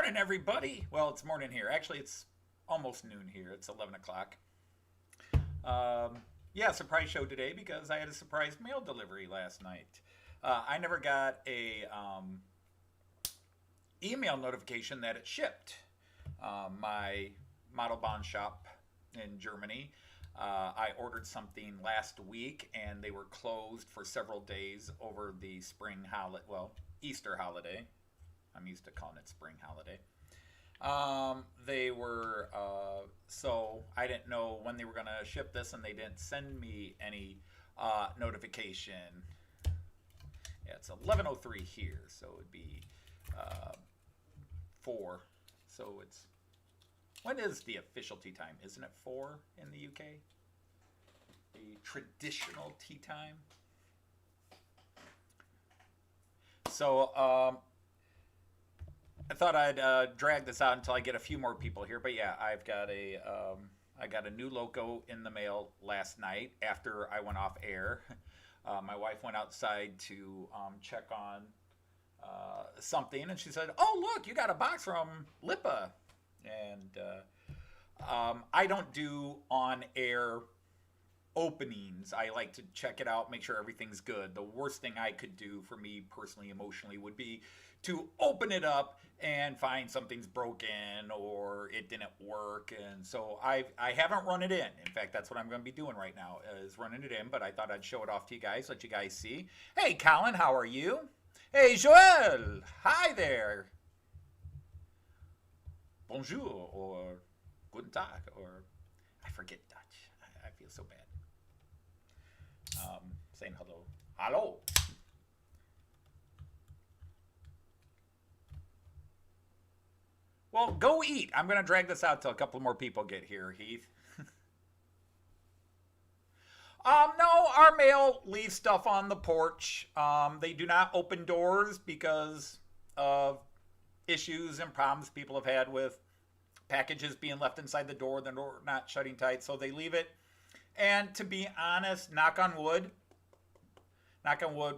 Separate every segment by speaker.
Speaker 1: Morning, everybody. Well, it's morning here. Actually, it's almost noon here. It's 11 o'clock. Yeah, surprise show today because I had a surprise mail delivery last night. I never got a email notification that it shipped. My model bond shop in Germany. I ordered something last week and they were closed for several days over the spring holiday, well, Easter holiday. I'm used to calling it spring holiday. They were, so I didn't know when they were going to ship this, and they didn't send me any notification. Yeah, it's 11:03 here, so it'd be 4. So it's, when is the official tea time? Isn't it 4 in the UK? The traditional tea time. So, I thought I'd drag this out until I get a few more people here, but yeah, I got a new Loco in the mail last night after I went off air. My wife went outside to check on something, and she said, "Oh, look, you got a box from Lipa," and I don't do on air openings. I like to check it out, make sure everything's good. The worst thing I could do for me personally, emotionally, would be to open it up and find something's broken or it didn't work. And so I haven't run it in. In fact, that's what I'm going to be doing right now, is running it in. But I thought I'd show it off to you guys, let you guys see. Hey, Colin, how are you? Hey, Joel, hi there. Bonjour, or guten Tag, or I forget Dutch. I feel so bad. Saying hello. Hello. Well, go eat. I'm going to drag this out till a couple more people get here, Heath. No, our mail leaves stuff on the porch. They do not open doors because of issues and problems people have had with packages being left inside the door not shutting tight, so they leave it. And to be honest, knock on wood,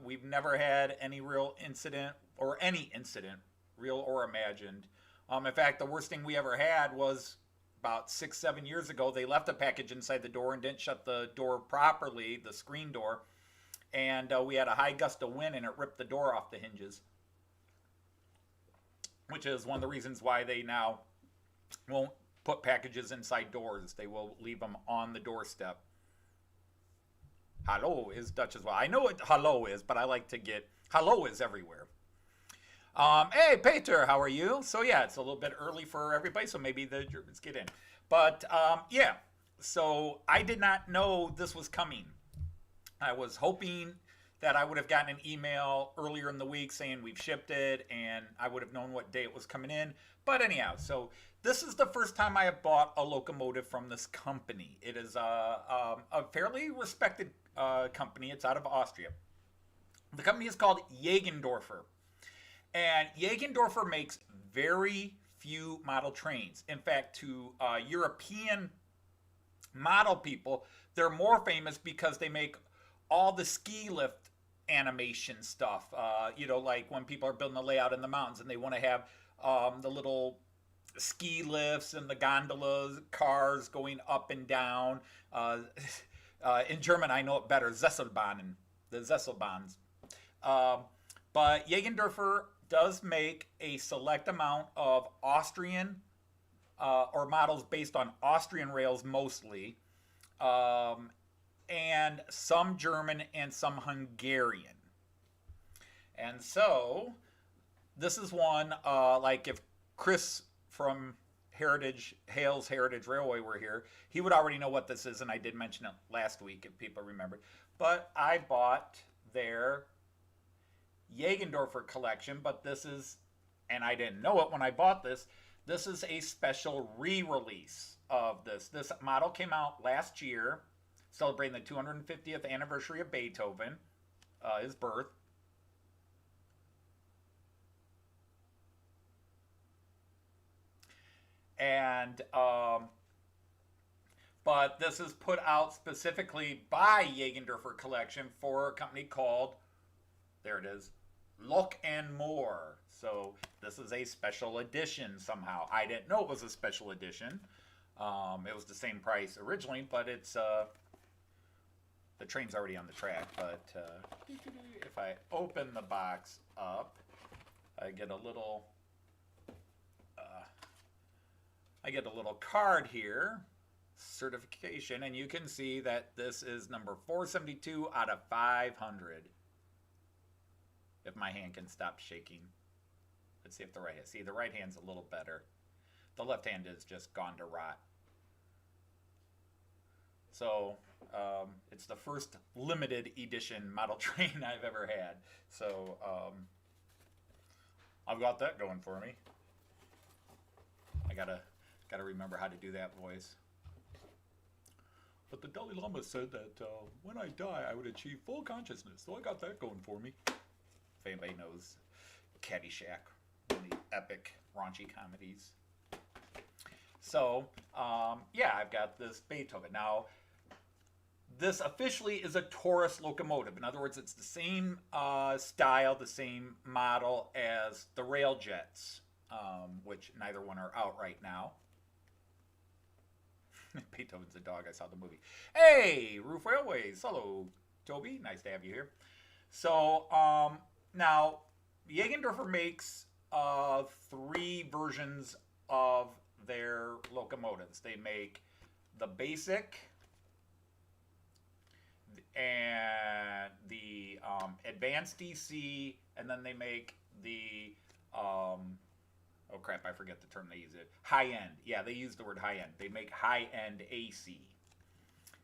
Speaker 1: we've never had any real incident, or any incident, real or imagined. In fact, the worst thing we ever had was about 6, 7 years ago. They left a package inside the door and didn't shut the door properly, the screen door. And we had a high gust of wind and it ripped the door off the hinges. Which is one of the reasons why they now won't put packages inside doors. They will leave them on the doorstep. Hello is Dutch as well. I know what hello is, but I like to get, hello is everywhere. Hey, Peter, how are you? So, yeah, it's a little bit early for everybody, so maybe the Germans get in. But, yeah, so I did not know this was coming. I was hoping that I would have gotten an email earlier in the week saying we've shipped it, and I would have known what day it was coming in. But anyhow, so this is the first time I have bought a locomotive from this company. It is a fairly respected company. It's out of Austria. The company is called Jägendorfer. And Jägendorfer makes very few model trains. In fact, to European model people, they're more famous because they make all the ski lift animation stuff. Like when people are building a layout in the mountains and they want to have the little ski lifts and the gondolas, cars going up and down. In German, I know it better, Sesselbahnen, the Sesselbahns. But Jägendorfer does make a select amount of Austrian or models based on Austrian rails mostly, and some German and some Hungarian. And so this is one, like if Chris from Hale's Heritage Railway were here, he would already know what this is, and I did mention it last week if people remember. But I bought their Jägendorfer collection, but this is, and I didn't know it when I bought this, this is a special re-release of this. This model came out last year, celebrating the 250th anniversary of Beethoven, his birth. And, but this is put out specifically by Jägendorfer Collection for a company called, there it is, Look and More. So this is a special edition somehow. I didn't know it was a special edition. It was the same price originally, but it's the train's already on the track. But if I open the box up, I get a little card here, certification, and you can see that this is number 472 out of 500. If my hand can stop shaking. Let's see if the right hand. See, the right hand's a little better. The left hand is just gone to rot. So it's the first limited edition model train I've ever had. So I've got that going for me. I gotta remember how to do that voice. But the Dalai Lama said that when I die, I would achieve full consciousness. So I got that going for me. If anybody knows Caddyshack, one of the epic raunchy comedies. So, yeah, I've got this Beethoven. Now, this officially is a Taurus locomotive. In other words, it's the same style, the same model as the Railjets, which neither one are out right now. Beethoven's a dog. I saw the movie. Hey, Roof Railways. Hello, Toby. Nice to have you here. So, now, Jägendorfer makes 3 versions of their locomotives. They make the basic and the advanced DC, and then they make the oh crap, I forget the term they use it. High end. Yeah, they use the word high end. They make high end AC.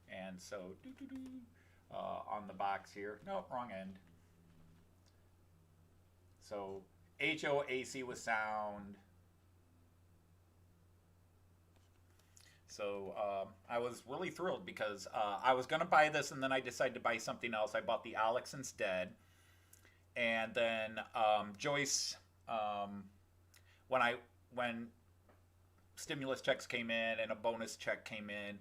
Speaker 1: And so on the box here. No, wrong end. So HOAC with sound. So I was really thrilled because I was going to buy this and then I decided to buy something else. I bought the Alex instead. And then Joyce, when stimulus checks came in and a bonus check came in,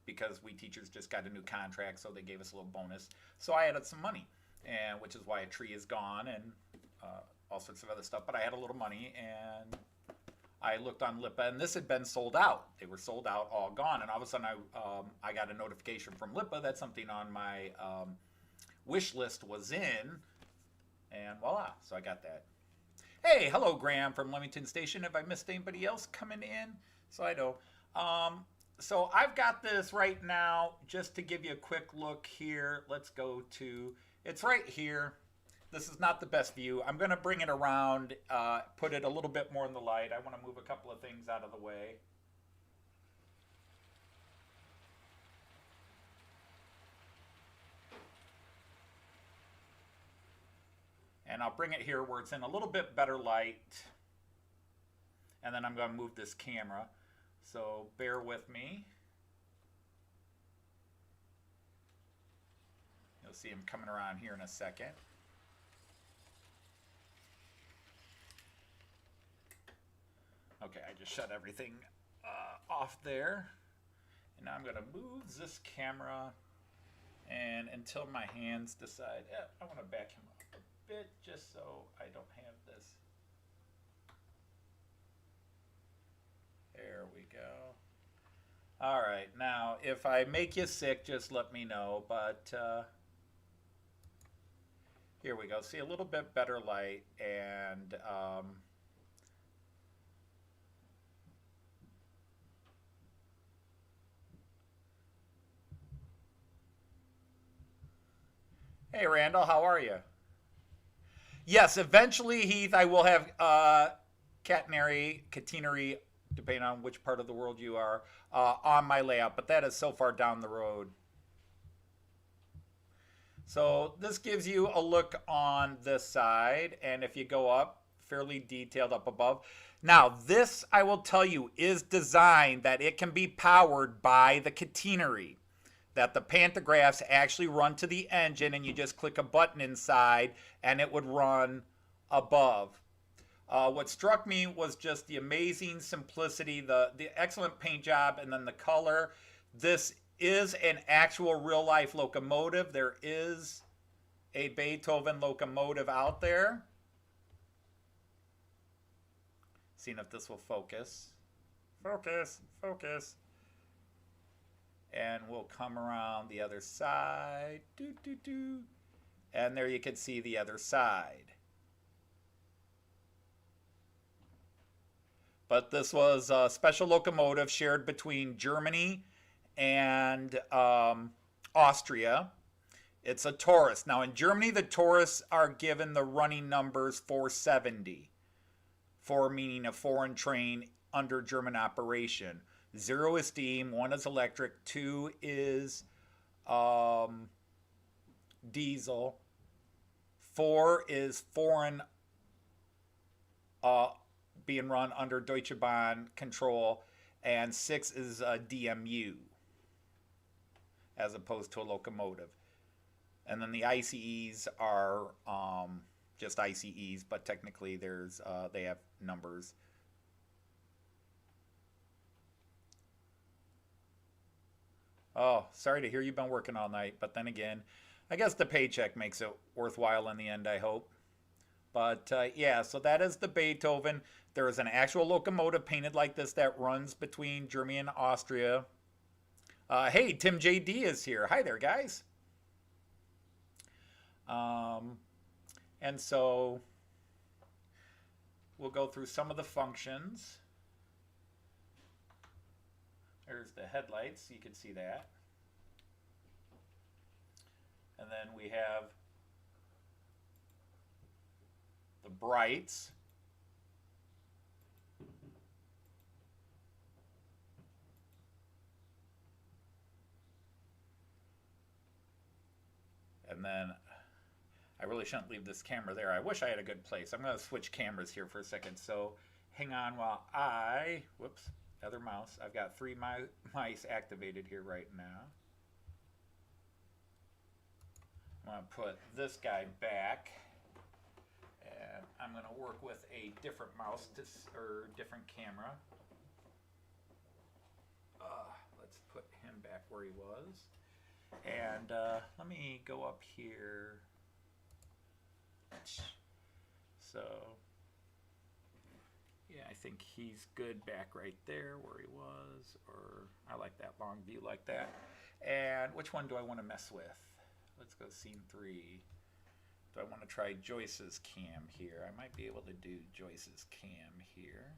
Speaker 1: because we teachers just got a new contract, so they gave us a little bonus. So I added some money, and which is why a tree is gone and all sorts of other stuff. But I had a little money, and I looked on Lipa, and this had been sold out. They were sold out, all gone. And all of a sudden, I got a notification from Lipa that something on my wish list was in, and voila, so I got that. Hey, hello, Graham from Leamington Station. Have I missed anybody else coming in? So I know. So I've got this right now, just to give you a quick look here. Let's go to, it's right here. This is not the best view. I'm going to bring it around, put it a little bit more in the light. I want to move a couple of things out of the way. And I'll bring it here where it's in a little bit better light. And then I'm going to move this camera. So bear with me. You'll see him coming around here in a second. Okay, I just shut everything off there. And now I'm going to move this camera. And until my hands decide, I want to back him up a bit just so I don't have this. There we go. All right, now if I make you sick, just let me know. But here we go. See, a little bit better light, and hey, Randall, how are you? Yes, eventually, Heath, I will have catenary, depending on which part of the world you are, on my layout, but that is so far down the road. So this gives you a look on this side, and if you go up, fairly detailed up above. Now, this, I will tell you, is designed that it can be powered by the catenary, that the pantographs actually run to the engine, and you just click a button inside, and it would run above. What struck me was just the amazing simplicity, the excellent paint job, and then the color. This is an actual real-life locomotive. There is a Beethoven locomotive out there. Seeing if this will focus. Focus, focus. And we'll come around the other side. Doo, doo, doo. And there you can see the other side. But this was a special locomotive shared between Germany and Austria. It's a Taurus. Now in Germany, the Taurus are given the running numbers 470. 4 meaning a foreign train under German operation. 0 is steam, 1 is electric, 2 is diesel, 4 is foreign being run under Deutsche Bahn control, and 6 is DMU as opposed to a locomotive. And then the ICEs are just ICEs, but technically there's they have numbers. Oh, sorry to hear you've been working all night, but then again, I guess the paycheck makes it worthwhile in the end, I hope. But yeah, so that is the Beethoven. There is an actual locomotive painted like this that runs between Germany and Austria. Hey, Tim JD is here. Hi there, guys. And so we'll go through some of the functions. There's the headlights, you can see that. And then we have the brights. And then I really shouldn't leave this camera there. I wish I had a good place. I'm going to switch cameras here for a second. So hang on while I, whoops, other mouse. I've got 3 mice activated here right now. I'm going to put this guy back. And I'm going to work with a different mouse or different camera. Let's put him back where he was. And let me go up here. So, yeah, I think he's good back right there where he was, or I like that long view like that. And which one do I want to mess with? Let's go scene 3. Do I want to try Joyce's cam here? I might be able to do Joyce's cam here.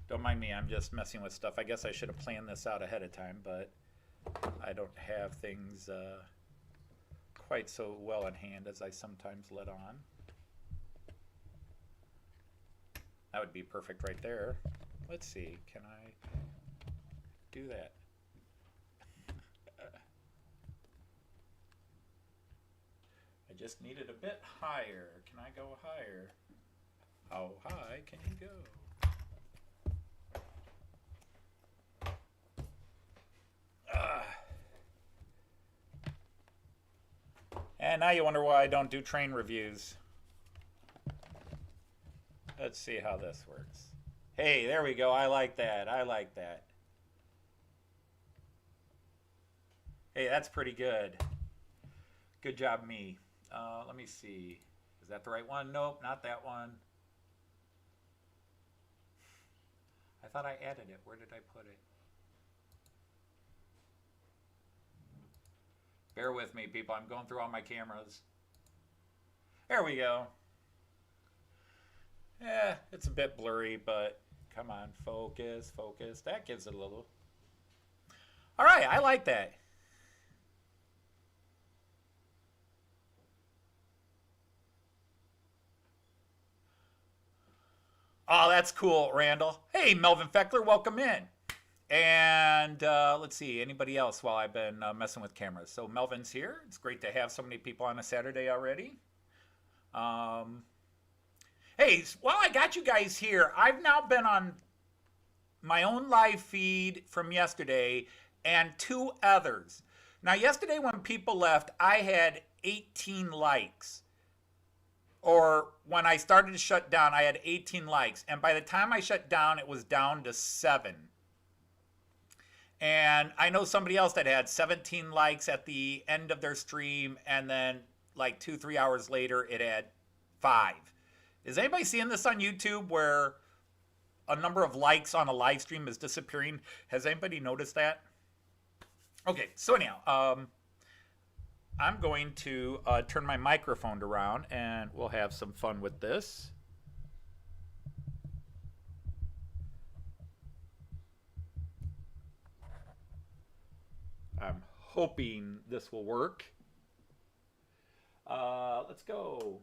Speaker 1: Don't mind me, I'm just messing with stuff. I guess I should have planned this out ahead of time, but I don't have things quite so well in hand as I sometimes let on. That would be perfect right there. Let's see, can I do that? I just need it a bit higher. Can I go higher? How high can you go? And now you wonder why I don't do train reviews. Let's see how this works. Hey, there we go. I like that. I like that. Hey, that's pretty good. Good job, me. Let me see. Is that the right one? Nope, not that one. I thought I added it. Where did I put it? Bear with me, people. I'm going through all my cameras. There we go. Yeah, it's a bit blurry, but come on, focus, focus. That gives it a little. All right, I like that. Oh, that's cool, Randall. Hey, Melvin Feckler, welcome in. And let's see, anybody else while I've been messing with cameras? So Melvin's here. It's great to have so many people on a Saturday already. Hey, while I got you guys here, I've now been on my own live feed from yesterday and 2 others. Now, yesterday when people left, I had 18 likes. Or when I started to shut down, I had 18 likes. And by the time I shut down, it was down to 7. And I know somebody else that had 17 likes at the end of their stream, and then like 2, 3 hours later, it had 5. Is anybody seeing this on YouTube where a number of likes on a live stream is disappearing? Has anybody noticed that? Okay, so anyhow, I'm going to turn my microphone around and we'll have some fun with this. I'm hoping this will work. Let's go.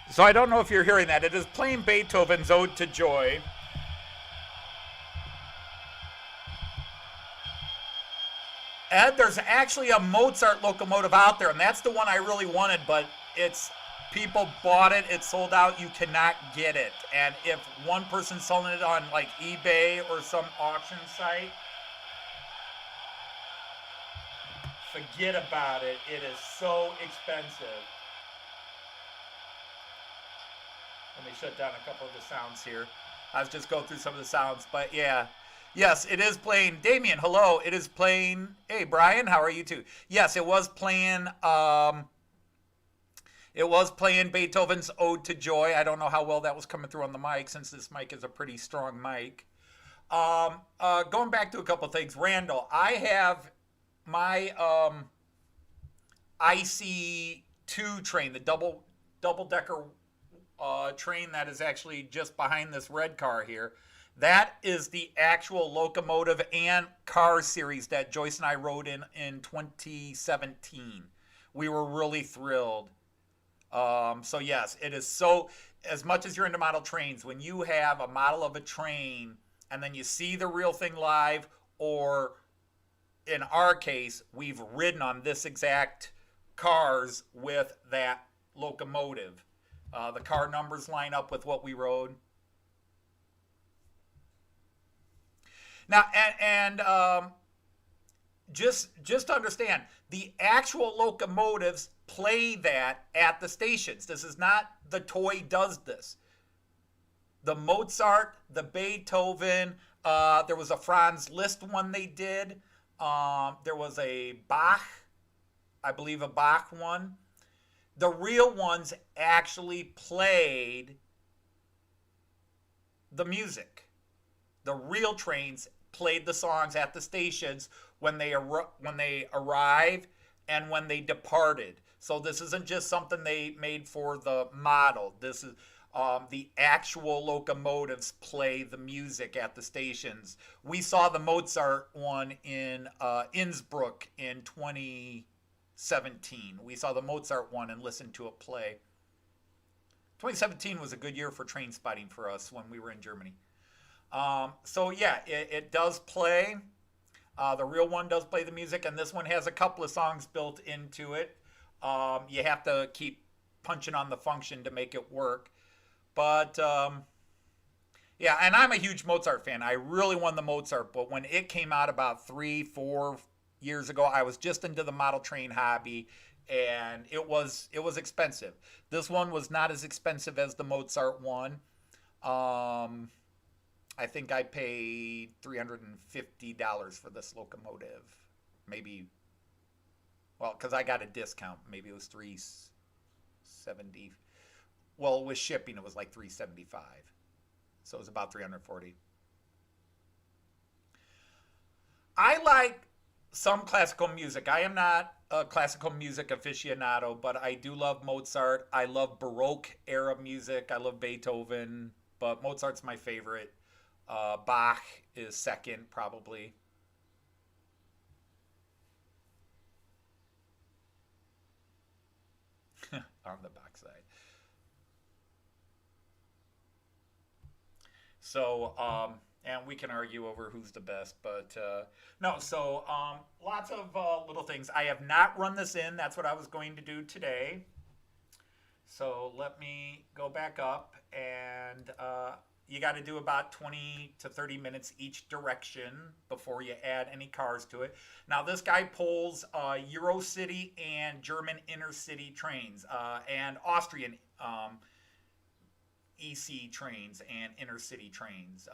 Speaker 1: So I don't know if you're hearing that. It is playing Beethoven's Ode to Joy. Ed, there's actually a Mozart locomotive out there, and that's the one I really wanted, but it's people bought it, it's sold out, you cannot get it. And if one person's selling it on like eBay or some auction site, forget about it. It is so expensive. Let me shut down a couple of the sounds here. I was just going through some of the sounds, but yeah. Yes, it is playing. Damien, hello. It is playing. Hey, Brian, how are you too? Yes, it was playing. It was playing Beethoven's Ode to Joy. I don't know how well that was coming through on the mic, since this mic is a pretty strong mic. Going back to a couple things, Randall, I have my IC2 train, the double decker train that is actually just behind this red car here. That is the actual locomotive and car series that Joyce and I rode in 2017. We were really thrilled. So yes, it is so, as much as you're into model trains, when you have a model of a train and then you see the real thing live, or in our case, we've ridden on this exact cars with that locomotive. The car numbers line up with what we rode. Now, just to understand, the actual locomotives play that at the stations. This is not the toy does this. The Mozart, the Beethoven, there was a Franz Liszt one they did. There was a Bach, I believe a Bach one. The real ones actually played the music. The real trains played the songs at the stations when they arrived and when they departed. So this isn't just something they made for the model. This is the actual locomotives play the music at the stations. We saw the Mozart one in Innsbruck in 2017. We saw the Mozart one and listened to it play. 2017 was a good year for train spotting for us when we were in Germany. So yeah, it does play. The real one does play the music, and this one has a couple of songs built into it. You have to keep punching on the function to make it work. But yeah, and I'm a huge Mozart fan. I really won the Mozart, but when it came out about 3, 4, years ago. I was just into the model train hobby, and it was expensive. This one was not as expensive as the Mozart one. Um, I think I paid $350 for this locomotive. Maybe, well, because I got a discount. Maybe it was 370. Well, with shipping, it was like 375. So it was about 340. I like some classical music. I am not a classical music aficionado, but I do love Mozart. I love Baroque era music. I love Beethoven, but Mozart's my favorite. Bach is second, probably. On the Bach side. So, and we can argue over who's the best, but no. So, lots of little things. I have not run this in. That's what I was going to do today. So let me go back up, and you got to do about 20 to 30 minutes each direction before you add any cars to it. Now, this guy pulls Eurocity and German intercity trains and Austrian EC trains and intercity trains.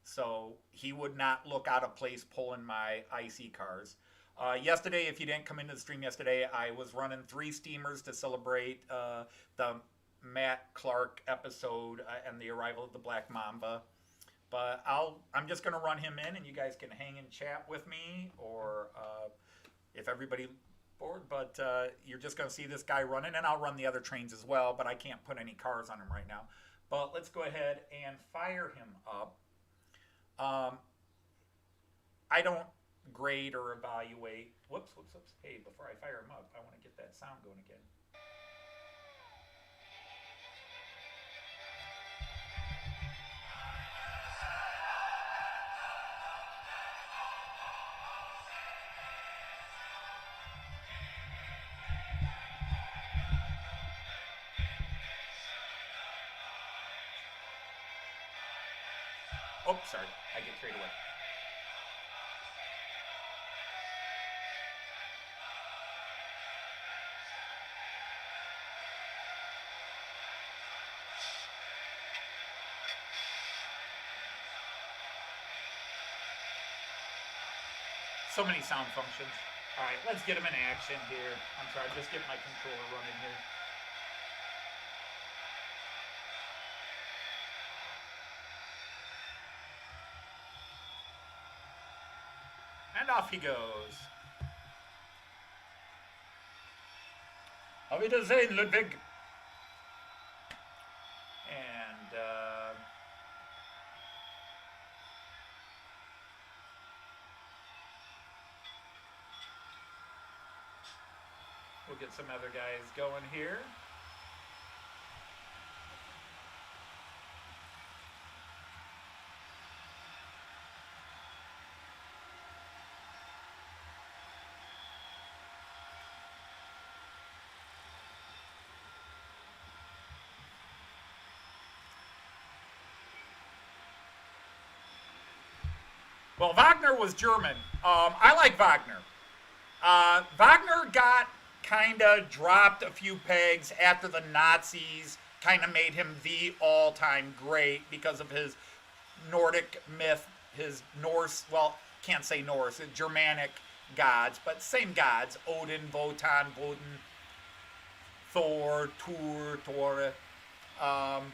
Speaker 1: So he would not look out of place pulling my IC cars. Yesterday, if you didn't come into the stream yesterday, I was running 3 steamers to celebrate the Matt Clark episode and the arrival of the Black Mamba. But I'm just gonna run him in, and you guys can hang and chat with me, or if everybody bored. But you're just gonna see this guy running, and I'll run the other trains as well. But I can't put any cars on him right now. But let's go ahead and fire him up. I don't grade or evaluate. Whoops. Hey, before I fire him up, I want to get that sound going again. Oh, sorry. I get carried away. So many sound functions. All right, let's get him in action here. I'm sorry, just get my controller running here. And off he goes. Auf Wiedersehen, Ludwig. And we'll get some other guys going here. Well, Wagner was German. I like Wagner. Wagner got kind of dropped a few pegs after the Nazis kind of made him the all-time great because of his Nordic myth, his Norse, well, can't say Norse, Germanic gods, but same gods, Odin, Wotan, Woden, Thor, Thor. Um,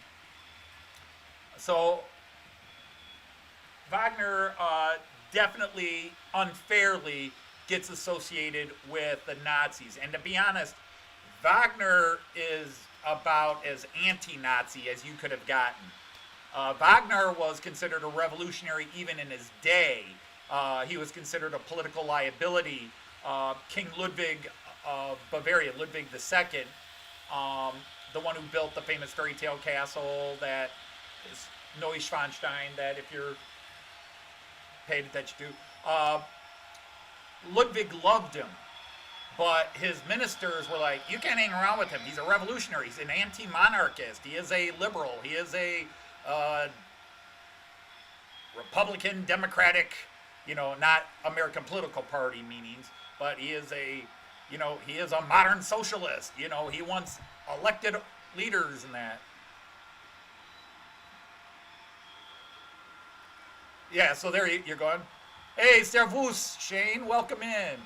Speaker 1: so Wagner definitely unfairly gets associated with the Nazis. And to be honest, Wagner is about as anti-Nazi as you could have gotten. Wagner was considered a revolutionary even in his day. He was considered a political liability. King Ludwig of Bavaria, Ludwig II, the one who built the famous fairy tale castle that is Neuschwanstein, that if you're paid attention to, Ludwig loved him, but his ministers were like, you can't hang around with him. He's a revolutionary. He's an anti-monarchist. He is a liberal. He is a Republican, Democratic not American political party meanings, but he is a modern socialist. He wants elected leaders and that. Yeah, so there you're going. Hey, servus, Shane, welcome in.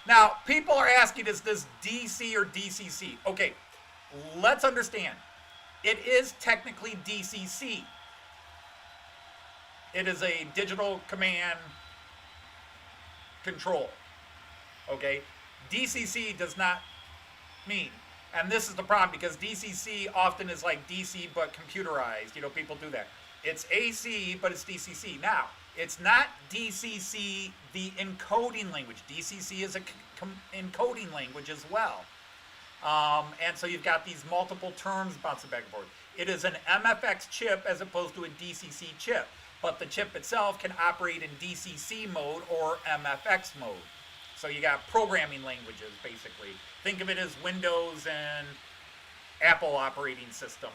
Speaker 1: Now, people are asking, is this DC or DCC? Okay, let's understand. It is technically DCC. It is a digital command control. Okay? DCC does not mean. And this is the problem because DCC often is like DC but computerized. People do that. It's AC, but it's DCC. Now, it's not DCC, the encoding language. DCC is a encoding language as well. And so you've got these multiple terms bouncing back and forth. It is an MFX chip as opposed to a DCC chip. But the chip itself can operate in DCC mode or MFX mode. So you got programming languages, basically. Think of it as Windows and Apple operating system.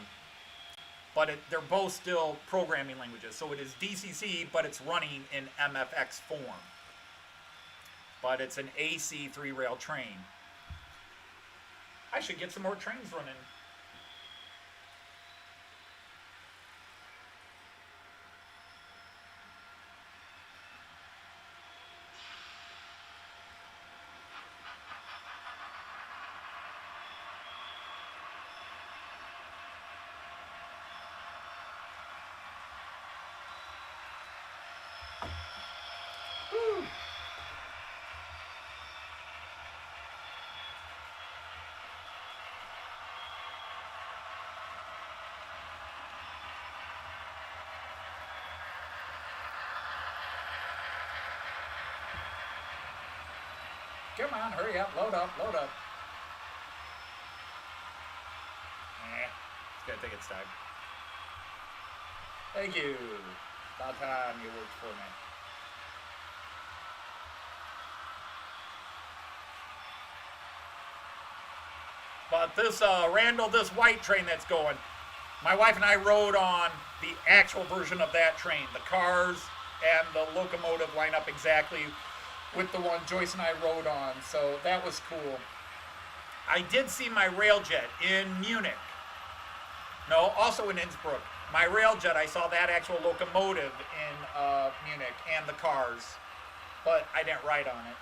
Speaker 1: But they're both still programming languages. So it is DCC, but it's running in MFX form. But it's an AC 3-rail train. I should get some more trains running. Come on, hurry up, load up, load up. It's gonna take its time. Thank you. About time you worked for me. But this, Randall, this white train that's going, my wife and I rode on the actual version of that train. The cars and the locomotive line up exactly with the one Joyce and I rode on, so that was cool. I did see my railjet in Munich. No, also in Innsbruck. My railjet, I saw that actual locomotive in Munich and the cars, but I didn't ride on it.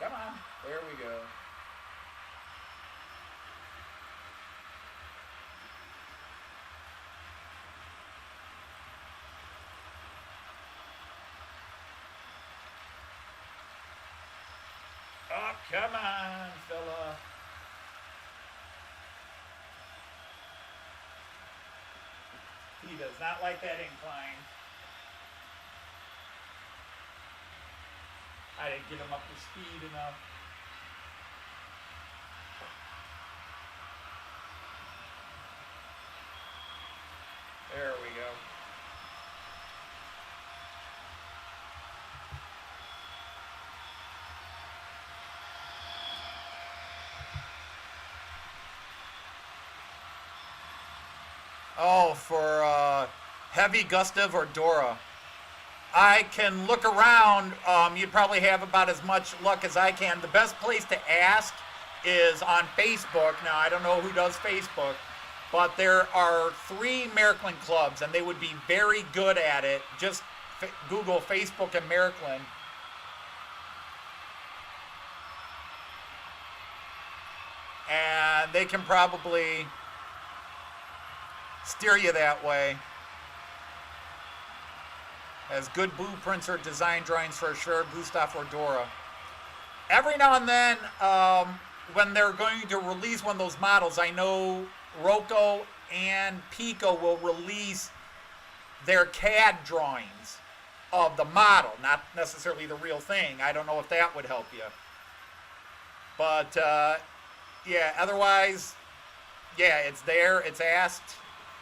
Speaker 1: Come on, there we go. Oh, come on, fella. He does not like that incline. I didn't get him up to speed enough. There we go. Oh, for heavy, gustive, or Dora. I can look around. You'd probably have about as much luck as I can. The best place to ask is on Facebook. Now, I don't know who does Facebook, but there are 3 Maryland clubs, and they would be very good at it. Just Google Facebook and Maryland. And they can probably steer you that way. As good blueprints or design drawings for a shared Gustav or Dora. Every now and then, when they're going to release one of those models, I know Loco and Pico will release their CAD drawings of the model, not necessarily the real thing. I don't know if that would help you. But, yeah, otherwise, yeah, it's there, it's asked.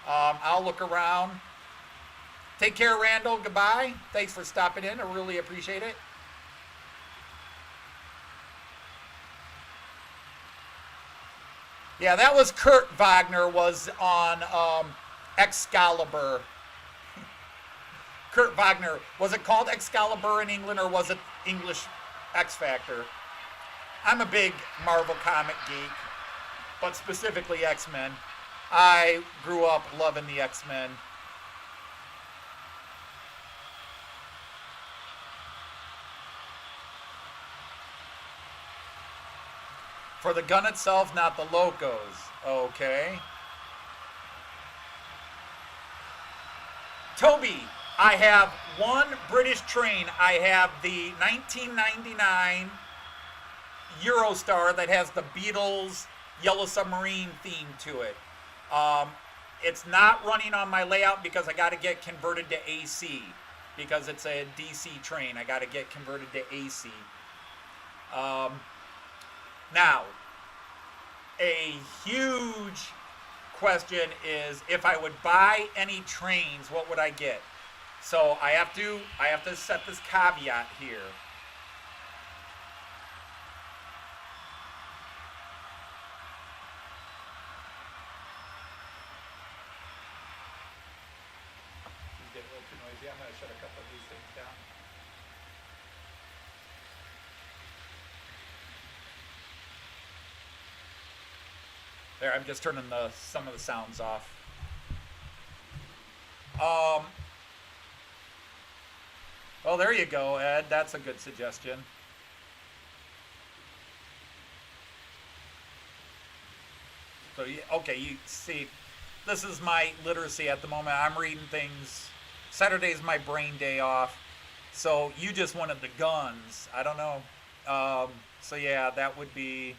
Speaker 1: I'll look around. Take care, Randall. Goodbye. Thanks for stopping in. I really appreciate it. Yeah, that was Kurt Wagner was on Excalibur. Kurt Wagner. Was it called Excalibur in England or was it English X Factor? I'm a big Marvel comic geek, but specifically X-Men. I grew up loving the X-Men. For the gun itself, not the Locos. Okay. Toby, I have one British train. I have the 1999 Eurostar that has the Beatles Yellow Submarine theme to it. It's not running on my layout because I got to get converted to AC because it's a DC train. I got to get converted to AC. Now, a huge question is if I would buy any trains, what would I get? So I have to set this caveat here. It's getting a little too noisy. I'm going to shut a couple of these things down. There, I'm just turning some of the sounds off. Well, there you go, Ed. That's a good suggestion. So, okay, you see, this is my literacy at the moment. I'm reading things. Saturday's my brain day off. So you just wanted the guns. I don't know. So yeah, that would be...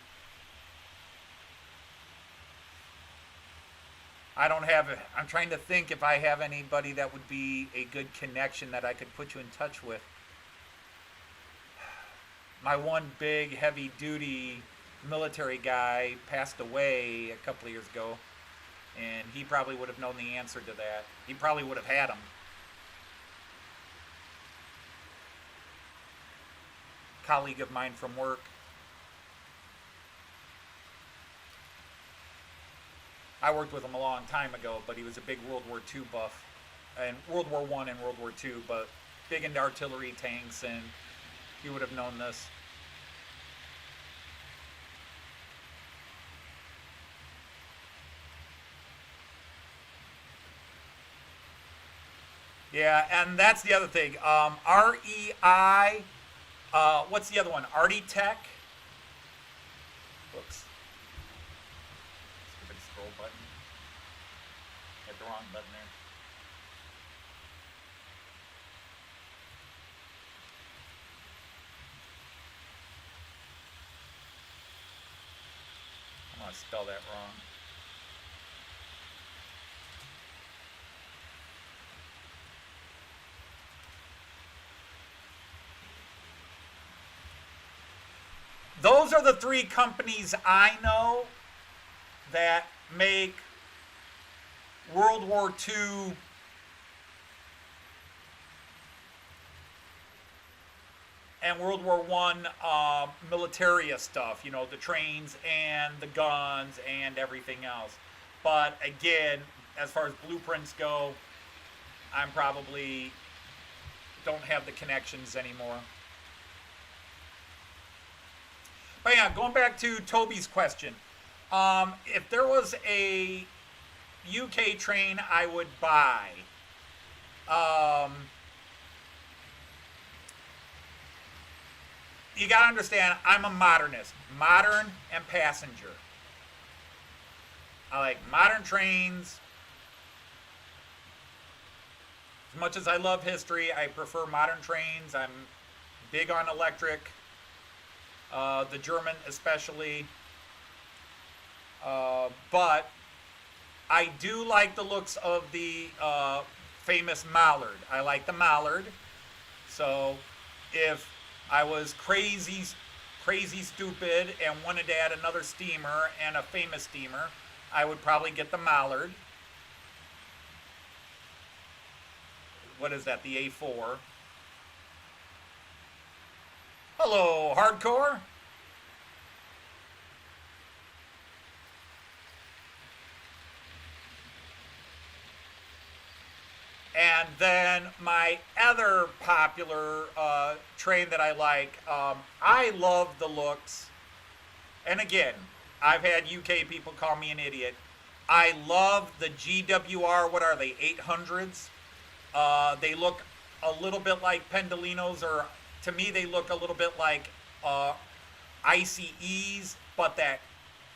Speaker 1: I don't have it. I'm trying to think if I have anybody that would be a good connection that I could put you in touch with. My one big heavy duty military guy passed away a couple of years ago, and he probably would have known the answer to that. He probably would have had them. Colleague of mine from work. I worked with him a long time ago, but he was a big World War II buff, and World War I and World War II, but big into artillery, tanks, and he would have known this. Yeah, and that's the other thing. REI, what's the other one? Artie Tech. Whoops. Stupid scroll button. Hit the wrong button there. I'm going to spell that wrong. Those are the three companies I know that make World War II and World War I militaria stuff, you know, the trains and the guns and everything else. But again, as far as blueprints go, I'm probably don't have the connections anymore. But yeah, going back to Toby's question, if there was a UK train I would buy, you gotta understand, I'm a modernist, modern and passenger. I like modern trains. As much as I love history, I prefer modern trains. I'm big on electric. The German especially, but I do like the looks of the famous Mallard. I like the Mallard, so if I was crazy stupid and wanted to add another steamer and a famous steamer, I would probably get the Mallard. What is that, the A4? Hello, Hardcore. And then my other popular train that I like, I love the looks. And again, I've had UK people call me an idiot. I love the GWR, what are they, 800s? They look a little bit like Pendolinos, or to me they look a little bit like ICEs, but that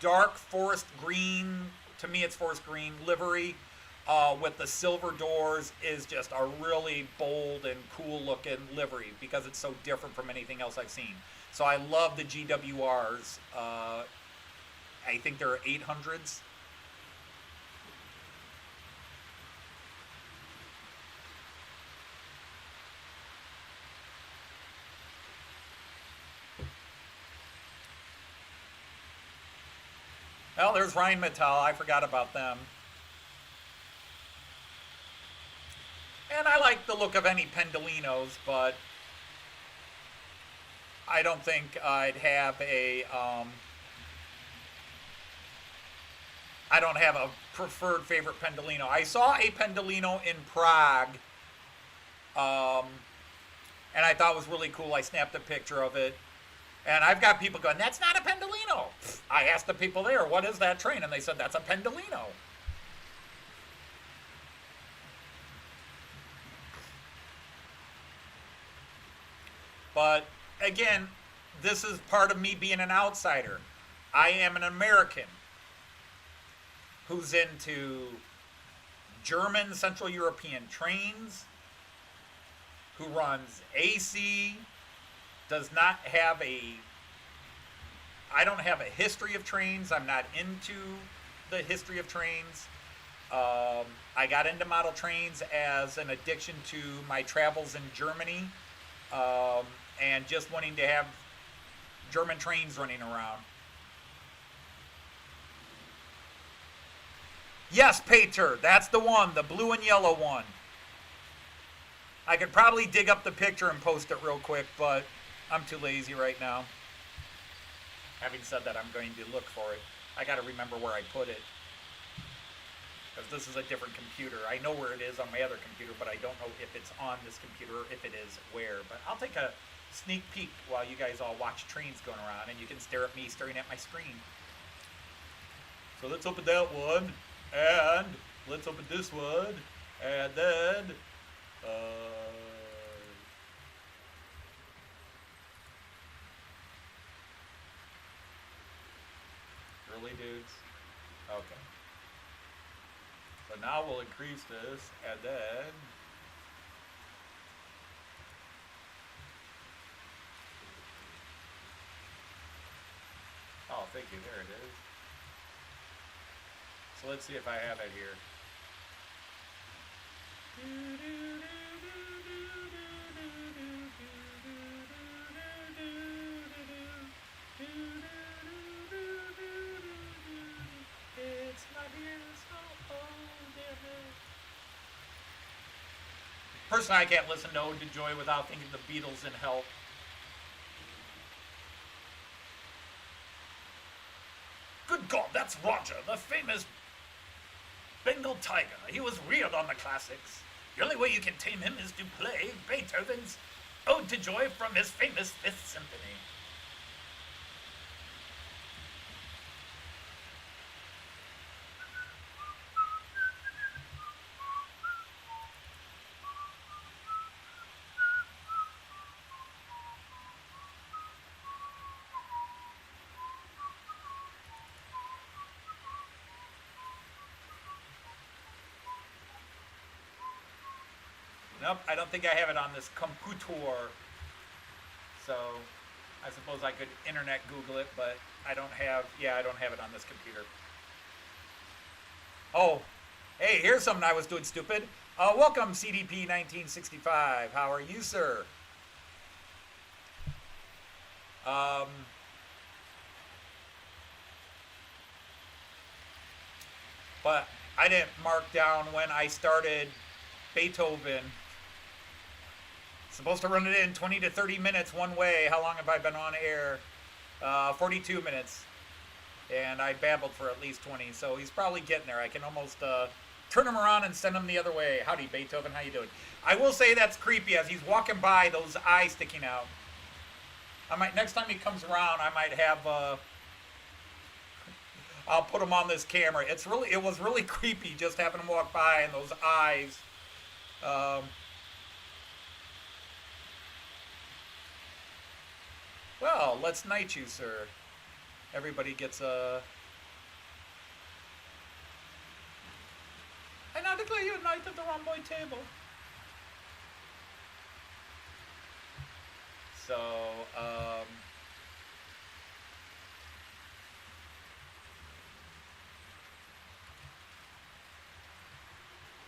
Speaker 1: dark forest green, to me it's forest green livery with the silver doors is just a really bold and cool looking livery because it's so different from anything else I've seen. So I love the GWRs. I think they're 800s. Well, there's Rheinmetall. I forgot about them. And I like the look of any Pendolinos, but I don't think I'd have a. I don't have a preferred favorite Pendolino. I saw a Pendolino in Prague, and I thought it was really cool. I snapped a picture of it. And I've got people going, that's not a Pendolino. I asked the people there, what is that train? And they said, that's a Pendolino. But again, this is part of me being an outsider. I am an American who's into German Central European trains, who runs AC, does not have I don't have a history of trains. I'm not into the history of trains. I got into model trains as an addiction to my travels in Germany, and just wanting to have German trains running around. Yes, Peter, that's the one, the blue and yellow one. I could probably dig up the picture and post it real quick, but I'm too lazy right now. Having said that, I'm going to look for it. I got to remember where I put it, because this is a different computer. I know where it is on my other computer, but I don't know if it's on this computer, or if it is where. But I'll take a sneak peek while you guys all watch trains going around, and you can stare at me staring at my screen. So let's open that one, and let's open this one, and then really, dudes? Okay. So now we'll increase this, and then oh, thank you. There it is. So let's see if I have it here. It's not here, so personally, I can't listen to Ode to Joy without thinking the Beatles in Help. Good God, that's Roger, the famous Bengal tiger. He was reared on the classics. The only way you can tame him is to play Beethoven's Ode to Joy from his famous Fifth Symphony. Nope, I don't think I have it on this computer. So I suppose I could internet Google it, but I don't have it on this computer. Oh, hey, here's something I was doing stupid. Welcome, CDP 1965. How are you, sir? But I didn't mark down when I started Beethoven. Supposed to run it in 20 to 30 minutes one way. How long have I been on air? 42 minutes. And I babbled for at least 20, so he's probably getting there. I can almost turn him around and send him the other way. Howdy, Beethoven. How you doing? I will say that's creepy as he's walking by, those eyes sticking out. I might, next time he comes around, I might have, I'll put him on this camera. It was really creepy just having him walk by and those eyes. Well, let's knight you, sir. Everybody gets a... I now declare you a knight of the rhomboid table. So,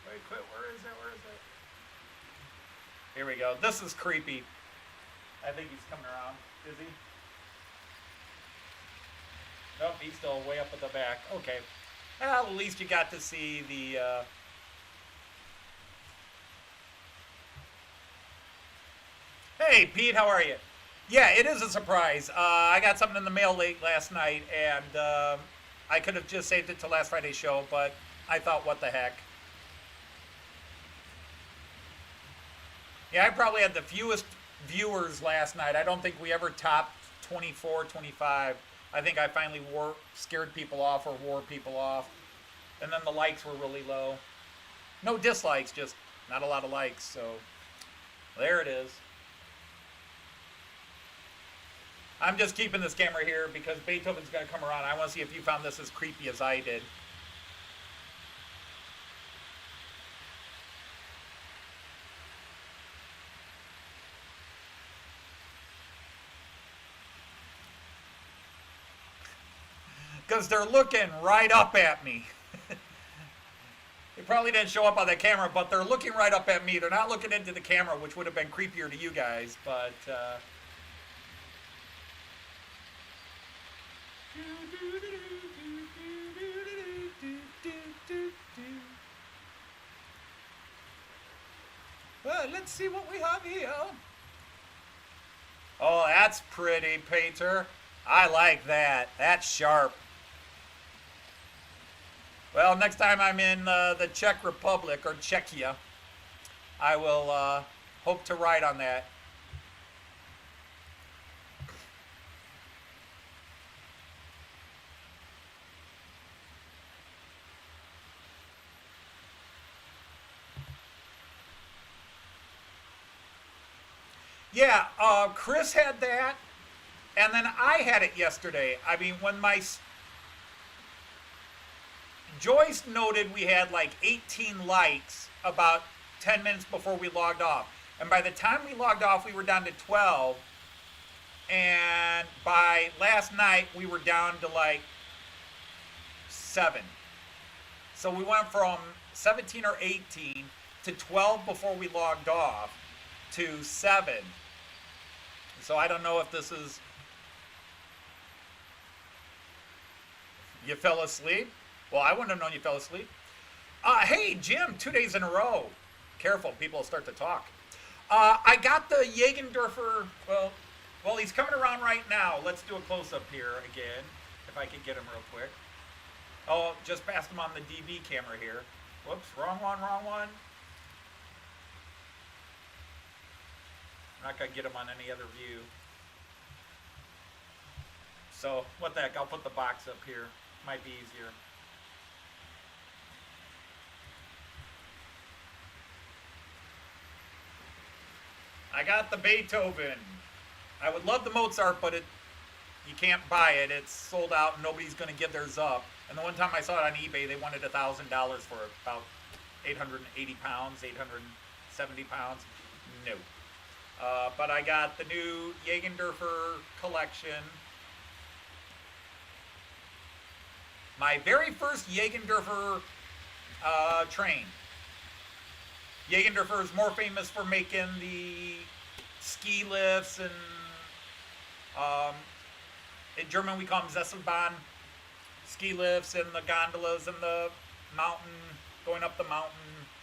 Speaker 1: wait, quit. Where is it? Where is it? Here we go. This is creepy. I think he's coming around. Is he? Nope, he's still way up at the back. Okay. Well, at least you got to see the... Hey, Pete, how are you? Yeah, it is a surprise. I got something in the mail late last night, and I could have just saved it to last Friday's show, but I thought, what the heck. Yeah, I probably had the fewest viewers last night. I don't think we ever topped 24, 25. I think I finally scared people off or wore people off. And then the likes were really low. No dislikes, just not a lot of likes. So there it is. I'm just keeping this camera here because Beethoven's going to come around. I want to see if you found this as creepy as I did. Because they're looking right up at me. They probably didn't show up on the camera, but they're looking right up at me. They're not looking into the camera, which would have been creepier to you guys, but... Well, let's see what we have here. Oh, that's pretty, Peter. I like that. That's sharp. Well, next time I'm in the Czech Republic or Czechia, I will hope to ride on that. Yeah, Chris had that, and then I had it yesterday. I mean, when Joyce noted we had like 18 likes about 10 minutes before we logged off. And by the time we logged off, we were down to 12. And by last night, we were down to like 7. So we went from 17 or 18 to 12 before we logged off to 7. So I don't know if this is... You fell asleep? Well, I wouldn't have known you fell asleep. Hey, Jim, 2 days in a row. Careful, people will start to talk. I got the Jägendorfer, well, he's coming around right now. Let's do a close-up here again, if I can get him real quick. Oh, just passed him on the DV camera here. Whoops, wrong one, wrong one. I'm not going to get him on any other view. So, what the heck, I'll put the box up here. Might be easier. I got the Beethoven. I would love the Mozart, but you can't buy it. It's sold out and nobody's going to give theirs up. And the one time I saw it on eBay, they wanted $1,000 for about 880 pounds, 870 pounds. No. But I got the new Jägendorfer collection. My very first Jägendorfer train. Jägendorfer is more famous for making the ski lifts and in German we call them Sesselbahn ski lifts and the gondolas and the mountain, going up the mountain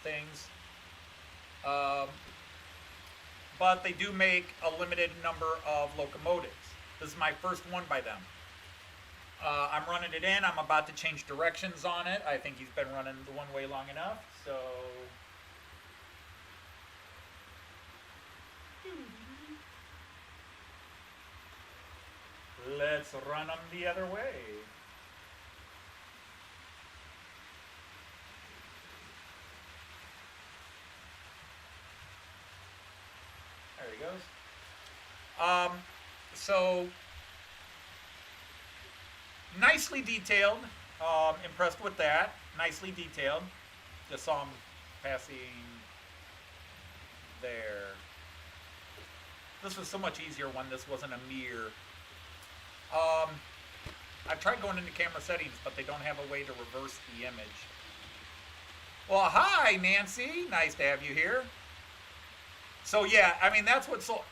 Speaker 1: things. But they do make a limited number of locomotives. This is my first one by them. I'm running it in. I'm about to change directions on it. I think he's been running the one way long enough. So let's run them the other way. There he goes. So nicely detailed. Impressed with that. Nicely detailed. Just saw him passing there. This was so much easier when this wasn't a mirror. I've tried going into camera settings, but they don't have a way to reverse the image. Well, hi, Nancy. Nice to have you here. So yeah, I mean that's what's so,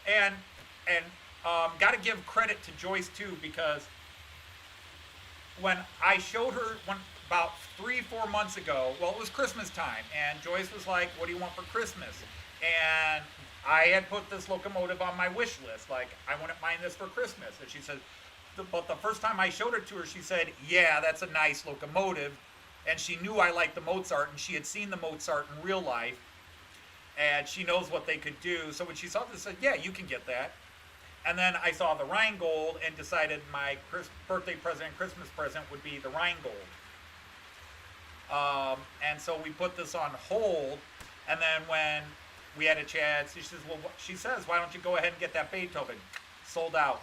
Speaker 1: and got to give credit to Joyce too, because when I showed her about 3-4 months ago, well, it was Christmas time, and Joyce was like, "What do you want for Christmas?" And I had put this locomotive on my wish list, like I wouldn't mind this for Christmas. And she said, but the first time I showed it to her, she said, "Yeah, that's a nice locomotive," and she knew I liked the Mozart, and she had seen the Mozart in real life, and she knows what they could do. So when she saw this, she said, "Yeah, you can get that." And then I saw the Rheingold and decided my birthday present, Christmas present would be the Rheingold. And so we put this on hold. And then when we had a chat, she says, "Well, she says, why don't you go ahead and get that Beethoven?" Sold out.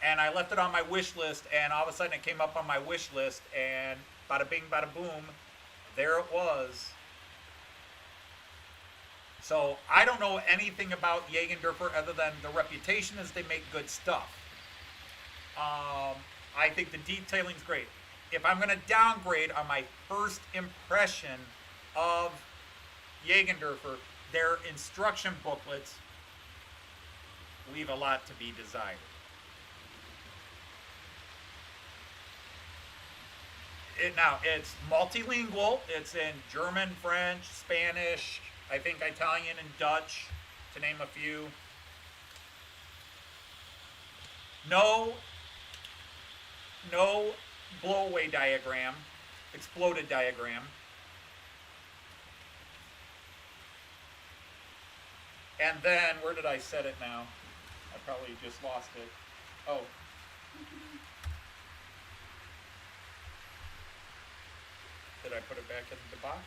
Speaker 1: And I left it on my wish list, and all of a sudden it came up on my wish list, and bada bing, bada boom, there it was. So I don't know anything about Jägendorfer other than the reputation is they make good stuff. I think the detailing's great. If I'm going to downgrade on my first impression of Jägendorfer, their instruction booklets leave a lot to be desired. Now, it's multilingual. It's in German, French, Spanish, I think Italian and Dutch, to name a few. No blow-away diagram, exploded diagram. And then, where did I set it now? I probably just lost it. Oh. Did I put it back in the box?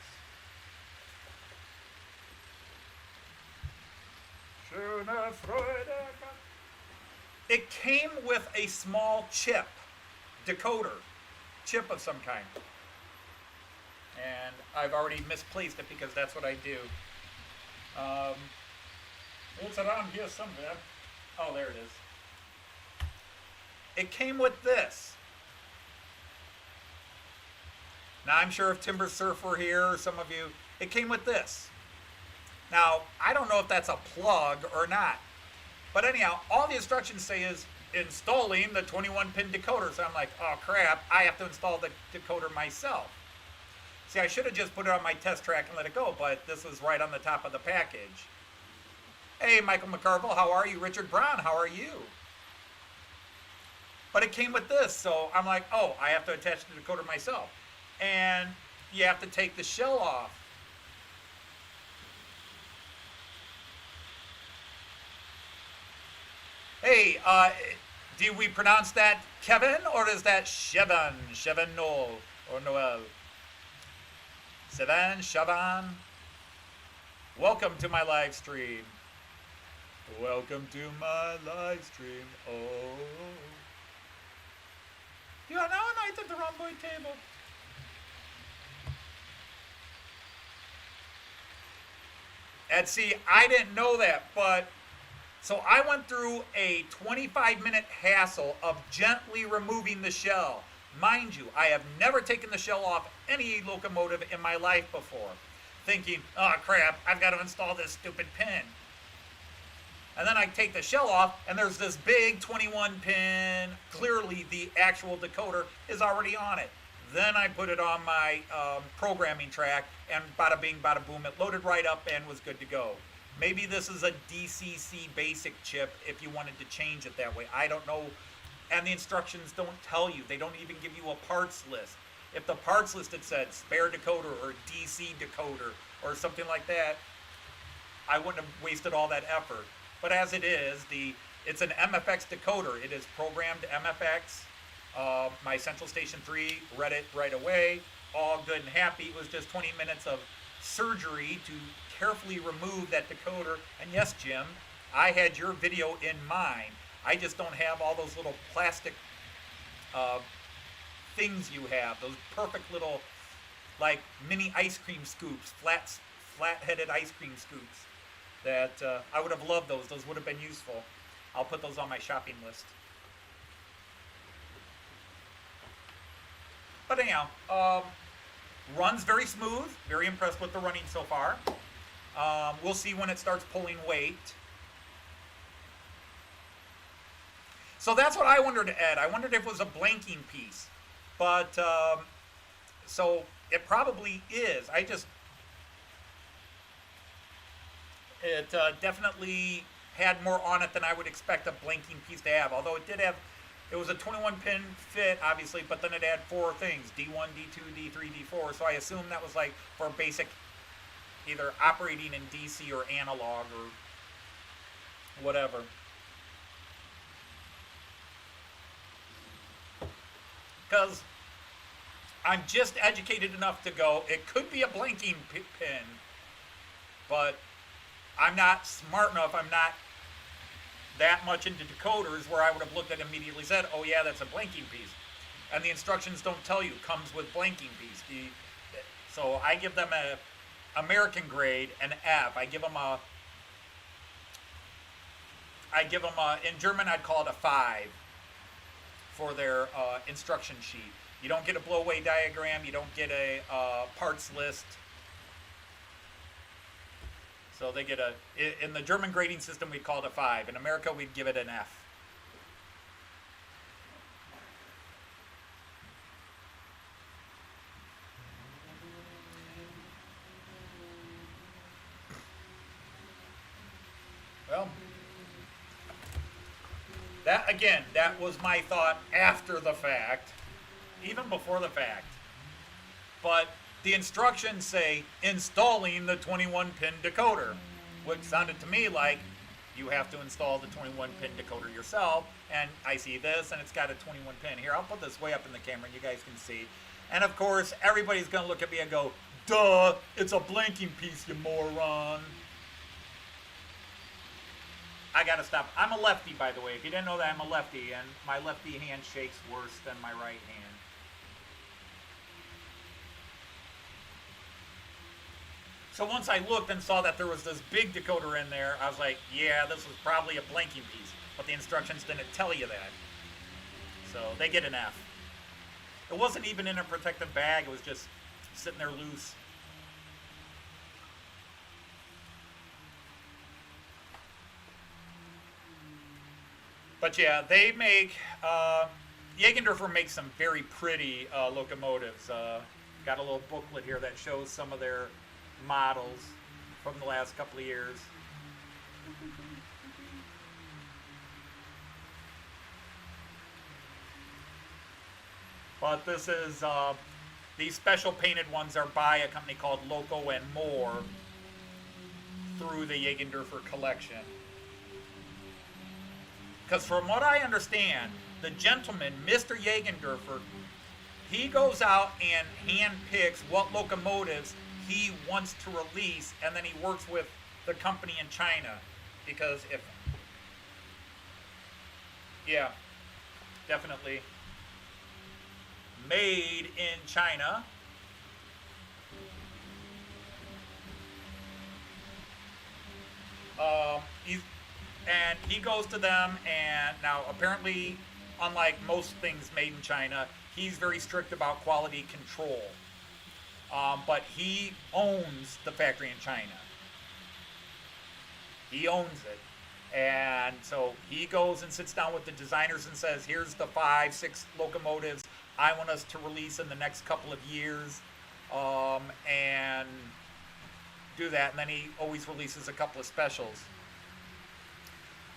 Speaker 1: It came with a small chip, decoder, chip of some kind. And I've already misplaced it because that's what I do. It's around here somewhere. Oh, there it is. It came with this. Now, I'm sure if Timber Surf were here, or some of you, it came with this. Now, I don't know if that's a plug or not. But anyhow, all the instructions say is installing the 21-pin decoder. So I'm like, oh crap, I have to install the decoder myself. See, I should have just put it on my test track and let it go, but this was right on the top of the package. Hey, Michael McCarville, how are you? Richard Brown, how are you? But it came with this, so I'm like, oh, I have to attach the decoder myself. And you have to take the shell off. Hey, do we pronounce that Kevin, or is that Chevan? Chevan Noel, or Noel? Sevan, Chavan. Welcome to my live stream. Welcome to my live stream. Oh. You are now a knight at the rhomboid table. And see, I didn't know that, but so I went through a 25-minute hassle of gently removing the shell. Mind you, I have never taken the shell off any locomotive in my life before, thinking, oh crap, I've got to install this stupid pin. And then I take the shell off, and there's this big 21-pin, clearly the actual decoder is already on it. Then I put it on my programming track, and bada bing, bada boom, it loaded right up and was good to go. Maybe this is a DCC basic chip if you wanted to change it that way. I don't know and the instructions don't tell you. They don't even give you a parts list. If the parts list had said spare decoder or DC decoder or something like that, I wouldn't have wasted all that effort. But as it is, it's an MFX decoder. It is programmed MFX. My Central Station 3 read it right away. All good and happy. It was just 20 minutes of surgery to carefully remove that decoder. And yes, Jim, I had your video in mind. I just don't have all those little plastic things you have. Those perfect little, like, mini ice cream scoops, flat-headed ice cream scoops. That I would have loved those. Those would have been useful. I'll put those on my shopping list. But anyhow, runs very smooth. Very impressed with the running so far. We'll see when it starts pulling weight. So that's what I wondered, Ed. I wondered if it was a blanking piece. But, so it probably is. It definitely had more on it than I would expect a blanking piece to have. Although it was a 21 pin fit, obviously, but then it had 4 things, D1, D2, D3, D4. So I assume that was like for basic, either operating in DC or analog or whatever. Because I'm just educated enough to go, it could be a blanking pin, but I'm not smart enough, I'm not that much into decoders where I would have looked at it and immediately said, oh yeah, that's a blanking piece. And the instructions don't tell you, comes with blanking piece. So I give them a American grade, an F. I give them in German I'd call it a 5 for their instruction sheet. You don't get a blow-away diagram, you don't get a parts list. So they get in the German grading system we'd call it a 5. In America we'd give it an F. Well, that was my thought after the fact, even before the fact. But the instructions say installing the 21-pin decoder, which sounded to me like you have to install the 21-pin decoder yourself. And I see this, and it's got a 21-pin. Here, I'll put this way up in the camera, and you guys can see. And of course, everybody's going to look at me and go, duh, it's a blanking piece, you moron. I got to stop. I'm a lefty, by the way. If you didn't know that, I'm a lefty, and my lefty hand shakes worse than my right hand. So once I looked and saw that there was this big decoder in there, I was like, yeah, this was probably a blanking piece. But the instructions didn't tell you that. So they get an F. It wasn't even in a protective bag. It was just sitting there loose. But yeah, they make, Jägendorfer makes some very pretty locomotives. Got a little booklet here that shows some of their models from the last couple of years. But this is, these special painted ones are by a company called Loco and More through the Jägendorfer collection. Because from what I understand, the gentleman, Mr. Jägendorfer, he goes out and handpicks what locomotives he wants to release, and then he works with the company in China. Because if, yeah, definitely made in China. And he goes to them, and now apparently, unlike most things made in China, he's very strict about quality control. But he owns the factory in China. He owns it. And so he goes and sits down with the designers and says, here's the 5, 6 locomotives I want us to release in the next couple of years. And do that. And then he always releases a couple of specials.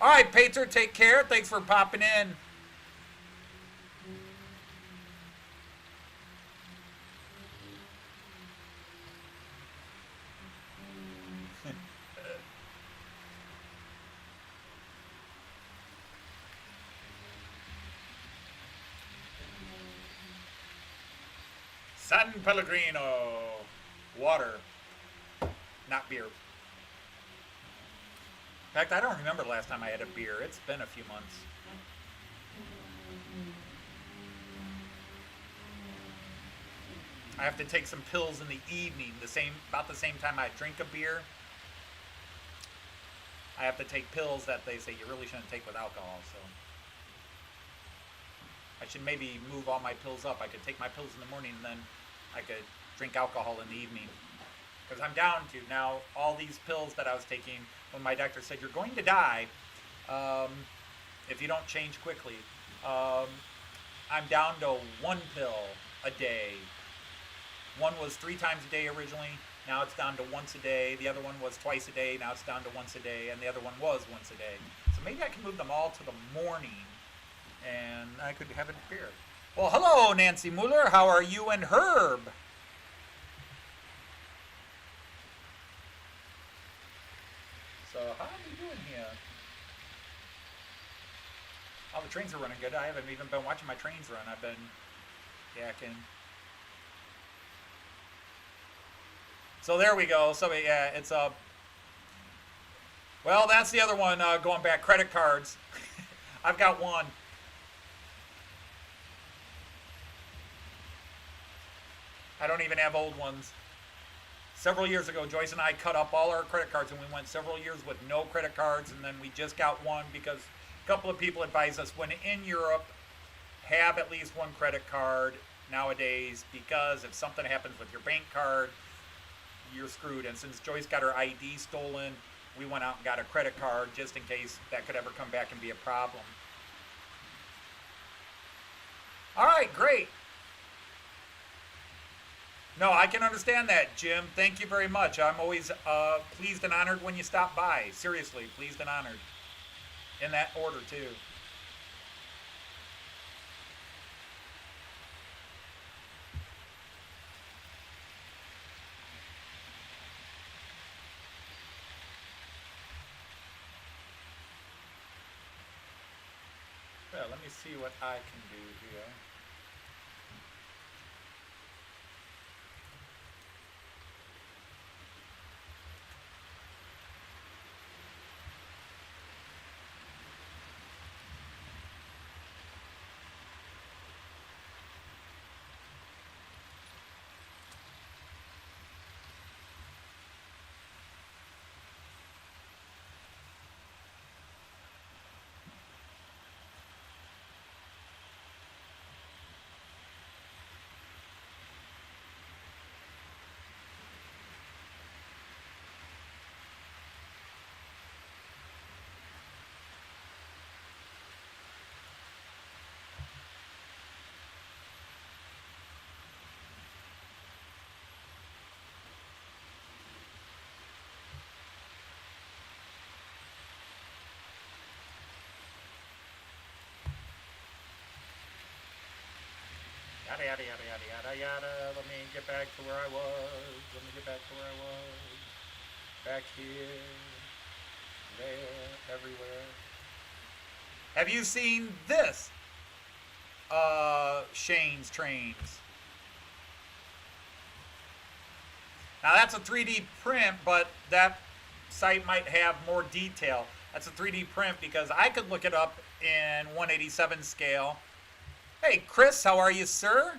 Speaker 1: All right, Peter, take care. Thanks for popping in. San Pellegrino. Water, not beer. In fact, I don't remember the last time I had a beer. It's been a few months. I have to take some pills in the evening, about the same time I drink a beer. I have to take pills that they say you really shouldn't take with alcohol. So I should maybe move all my pills up. I could take my pills in the morning and then I could drink alcohol in the evening. Because I'm down to now all these pills that I was taking when my doctor said you're going to die if you don't change quickly. I'm down to one pill a day. One was 3 times a day originally. Now it's down to once a day. The other one was twice a day. Now it's down to once a day. And the other one was once a day. So maybe I can move them all to the morning and I could have a beer. Well, hello, Nancy Mueller. How are you and Herb? So how are we doing here? Oh, the trains are running good. I haven't even been watching my trains run. I've been yakking. So there we go. So yeah, it's well, that's the other one. Going back, credit cards. I've got one. I don't even have old ones. Several years ago, Joyce and I cut up all our credit cards, and we went several years with no credit cards, and then we just got one because a couple of people advised us when in Europe, have at least one credit card nowadays, because if something happens with your bank card, you're screwed. And since Joyce got her ID stolen, we went out and got a credit card just in case that could ever come back and be a problem. All right, great. No, I can understand that, Jim. Thank you very much. I'm always pleased and honored when you stop by. Seriously, pleased and honored. In that order, too. Well, let me see what I can do here. Yada, yada, yada, yada, yada, yada. Let me get back to where I was. Let me get back to where I was. Back here, there, everywhere. Have you seen this? Shane's trains. Now that's a 3D print, but that site might have more detail. That's a 3D print because I could look it up in 187 scale. Hey, Chris, how are you, sir?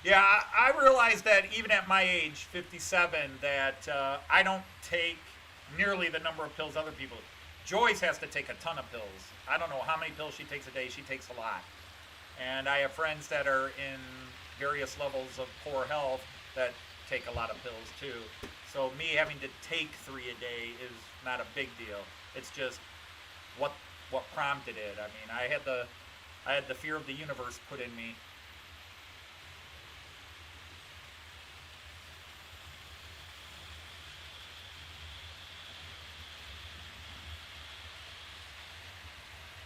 Speaker 1: Yeah, I realize that even at my age, 57, that I don't take nearly the number of pills other people. Joyce has to take a ton of pills. I don't know how many pills she takes a day. She takes a lot. And I have friends that are in various levels of poor health that take a lot of pills too. So me having to take 3 a day is not a big deal. It's just what prompted it. I mean, I had the fear of the universe put in me.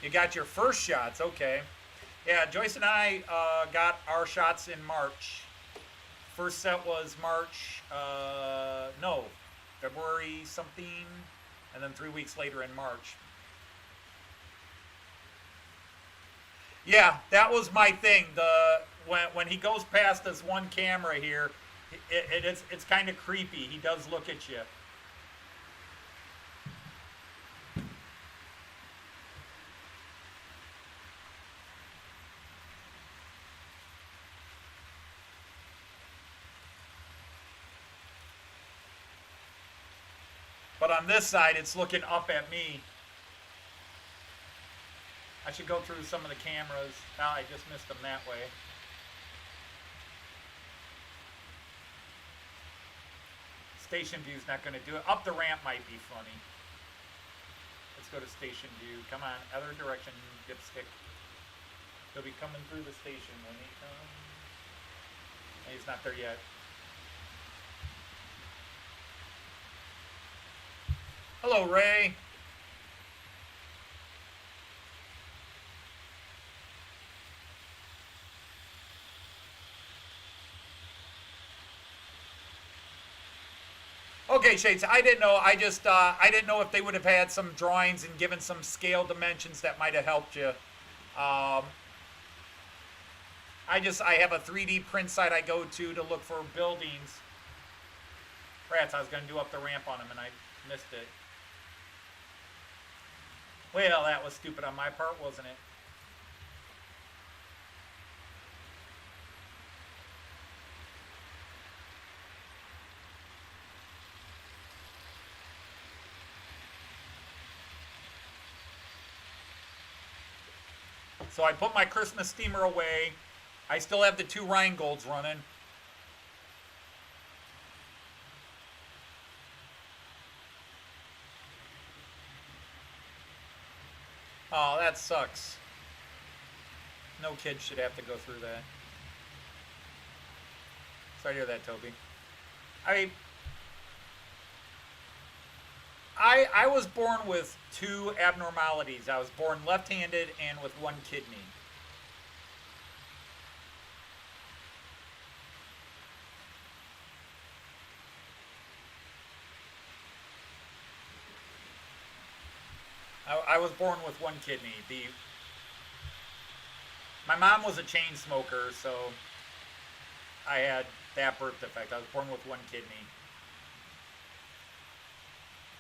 Speaker 1: You got your first shots, okay. Yeah, Joyce and I got our shots in March. First set was March, no, February something, and then 3 weeks later in March. Yeah, that was my thing. When he goes past this one camera here, it's kind of creepy. He does look at you. But on this side, it's looking up at me. I should go through some of the cameras. Now I just missed them that way. Station view's not going to do it. Up the ramp might be funny. Let's go to station view. Come on, other direction, dipstick. He'll be coming through the station when he comes. He's not there yet. Hello, Ray. Okay, Shades. I didn't know. I didn't know if they would have had some drawings and given some scale dimensions that might have helped you. I have a 3D print site I go to look for buildings. Rats, I was going to do up the ramp on him and I missed it. Well, that was stupid on my part, wasn't it? So I put my Christmas steamer away. I still have the 2 Rhinegolds running. Oh, that sucks. No kid should have to go through that. Sorry to hear that, Toby. I was born with 2 abnormalities. I was born left-handed and with 1 kidney. I was born with 1 kidney. My mom was a chain smoker, so I had that birth defect. I was born with 1 kidney.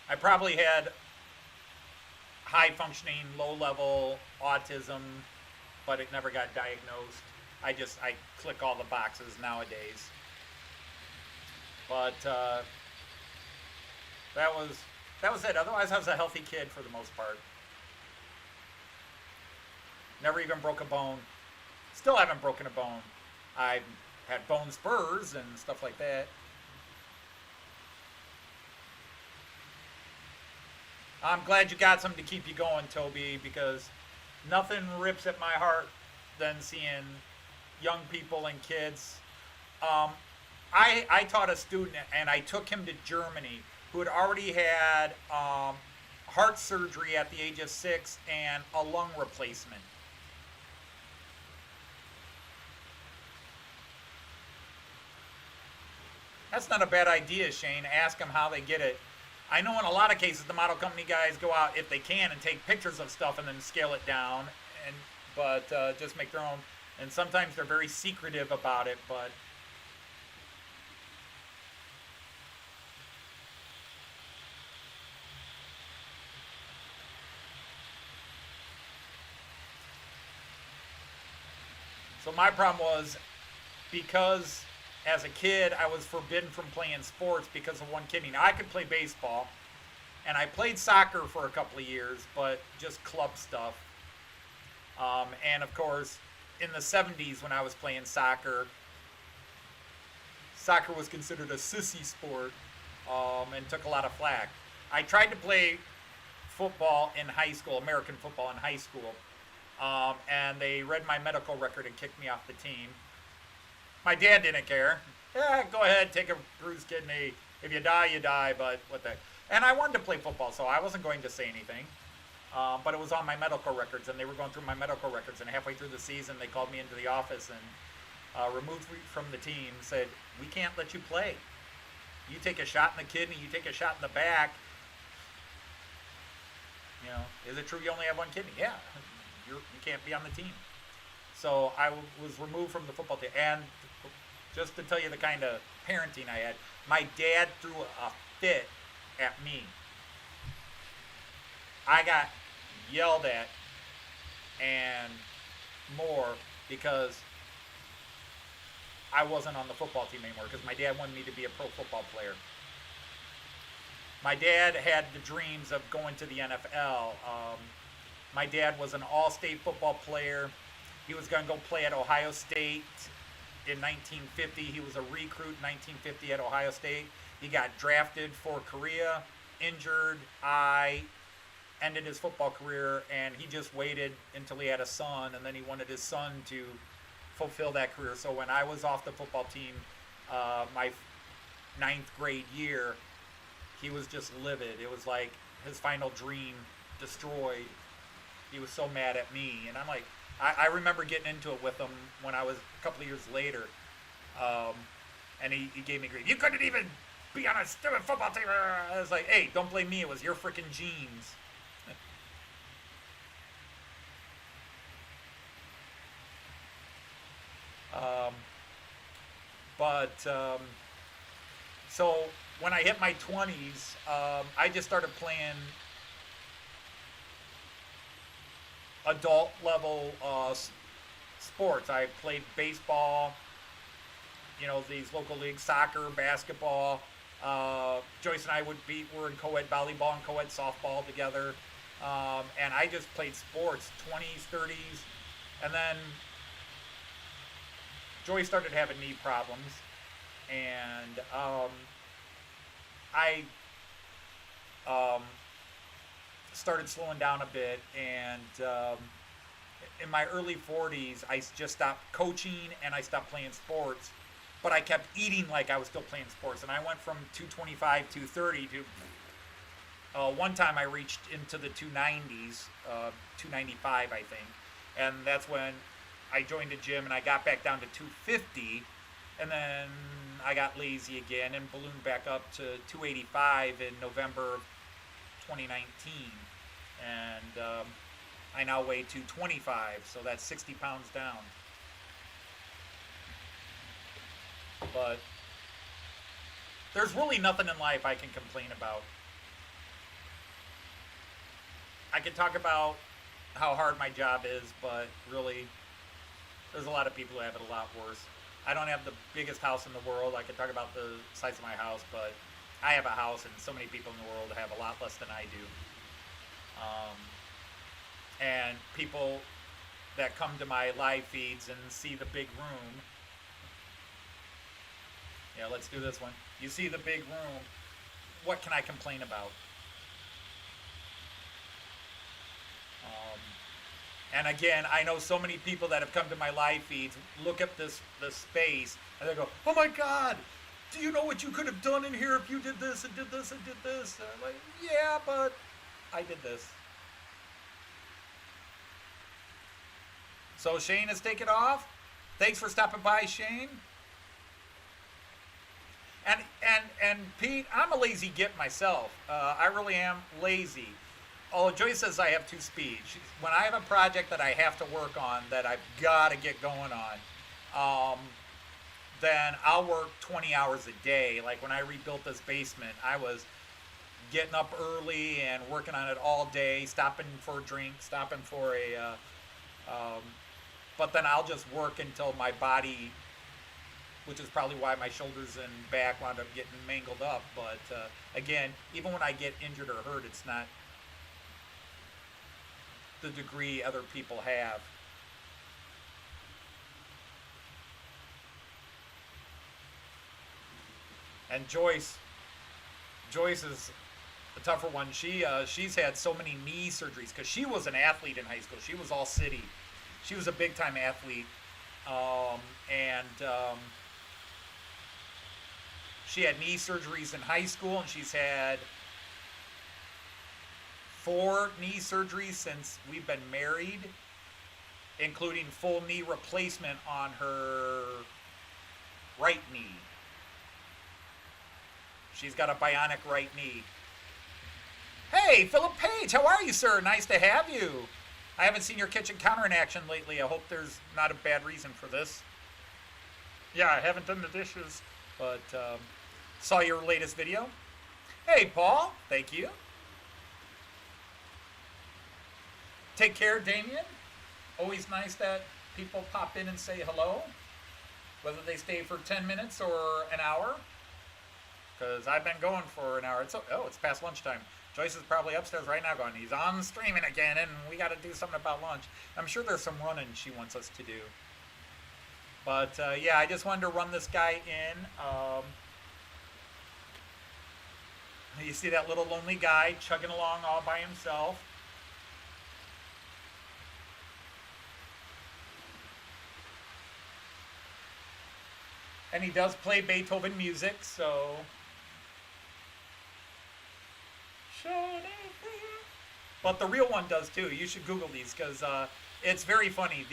Speaker 1: I probably had high functioning, low level autism, but it never got diagnosed. I click all the boxes nowadays. But that was it. Otherwise, I was a healthy kid for the most part. Never even broke a bone. Still haven't broken a bone. I've had bone spurs and stuff like that. I'm glad you got something to keep you going, Toby, because nothing rips at my heart than seeing young people and kids. I taught a student, and I took him to Germany, who had already had heart surgery at the age of 6 and a lung replacement. That's not a bad idea, Shane. Ask them how they get it. I know in a lot of cases the model company guys go out if they can and take pictures of stuff and then scale it down, but just make their own. And sometimes they're very secretive about it, but so my problem was because as a kid, I was forbidden from playing sports because of 1 kidney. Now, I could play baseball, and I played soccer for a couple of years, but just club stuff. And, of course, in the 70s when I was playing soccer, soccer was considered a sissy sport and took a lot of flack. I tried to play football in high school, American football in high school, and they read my medical record and kicked me off the team. My dad didn't care. Yeah, go ahead, take a bruised kidney. If you die, you die, but what the... And I wanted to play football, so I wasn't going to say anything. But it was on my medical records, and they were going through my medical records. And halfway through the season, they called me into the office and removed me from the team. Said, "We can't let you play. You take a shot in the kidney, you take a shot in the back. You know, is it true you only have one kidney? Yeah, you can't be on the team." So I was removed from the football team. And just to tell you the kind of parenting I had, my dad threw a fit at me. I got yelled at and more because I wasn't on the football team anymore, because my dad wanted me to be a pro football player. My dad had the dreams of going to the NFL. My dad was an all-state football player. He was going to go play at Ohio State in 1950. He was a recruit in 1950 at Ohio State. He got drafted for Korea, injured eye, ended his football career, and he just waited until he had a son, and then he wanted his son to fulfill that career. So when I was off the football team, my ninth grade year, he was just livid. It was like his final dream destroyed. He was so mad at me. And I'm like, I remember getting into it with him when I was a couple of years later. And he gave me grief. "You couldn't even be on a stupid football team." I was like, "Hey, don't blame me. It was your freaking genes." So when I hit my 20s, I just started playing adult level sports. I played baseball, you know, these local leagues, soccer, basketball. Joyce and I were in co-ed volleyball and co-ed softball together. And I just played sports, 20s, 30s. And then Joyce started having knee problems. And I started slowing down a bit, and in my early 40s, I just stopped coaching and I stopped playing sports, but I kept eating like I was still playing sports, and I went from 225, 230 to one time I reached into the 290s, 295, I think, and that's when I joined a gym and I got back down to 250, and then I got lazy again and ballooned back up to 285 in November of 2019, and I now weigh 225, so that's 60 pounds down. But there's really nothing in life I can complain about. I can talk about how hard my job is, but really, there's a lot of people who have it a lot worse. I don't have the biggest house in the world. I can talk about the size of my house, but I have a house, and so many people in the world have a lot less than I do. And people that come to my live feeds and see the big room. Yeah, let's do this one. You see the big room. What can I complain about? And again, I know so many people that have come to my live feeds, look at this space, and they go, "Oh my God, do you know what you could have done in here if you did this and did this and did this?" And I'm like, "Yeah, but I did this." So Shane has taken off. Thanks for stopping by, Shane. And Pete, I'm a lazy git myself. I really am lazy. Oh, Joyce says I have two speeds. When I have a project that I have to work on, that I've got to get going on, then I'll work 20 hours a day. Like when I rebuilt this basement, I was getting up early and working on it all day, stopping for a drink, stopping for but then I'll just work until my body, which is probably why my shoulders and back wound up getting mangled up. But again, even when I get injured or hurt, it's not the degree other people have. And Joyce is a tougher one. She's had so many knee surgeries because she was an athlete in high school. She was all city. She was a big time athlete, and she had knee surgeries in high school, and she's had 4 knee surgeries since we've been married, including full knee replacement on her right knee. She's got a bionic right knee. Hey, Philip Page, how are you, sir? Nice to have you. I haven't seen your kitchen counter in action lately. I hope there's not a bad reason for this. Yeah, I haven't done the dishes, but saw your latest video. Hey, Paul. Thank you. Take care, Damien. Always nice that people pop in and say hello, whether they stay for 10 minutes or an hour, because I've been going for an hour. It's past lunchtime. Joyce is probably upstairs right now going, he's on streaming again, and we got to do something about lunch. I'm sure there's some running she wants us to do. But, yeah, I just wanted to run this guy in. You see that little lonely guy chugging along all by himself. And he does play Beethoven music, so... But the real one does too. You should Google these because it's very funny.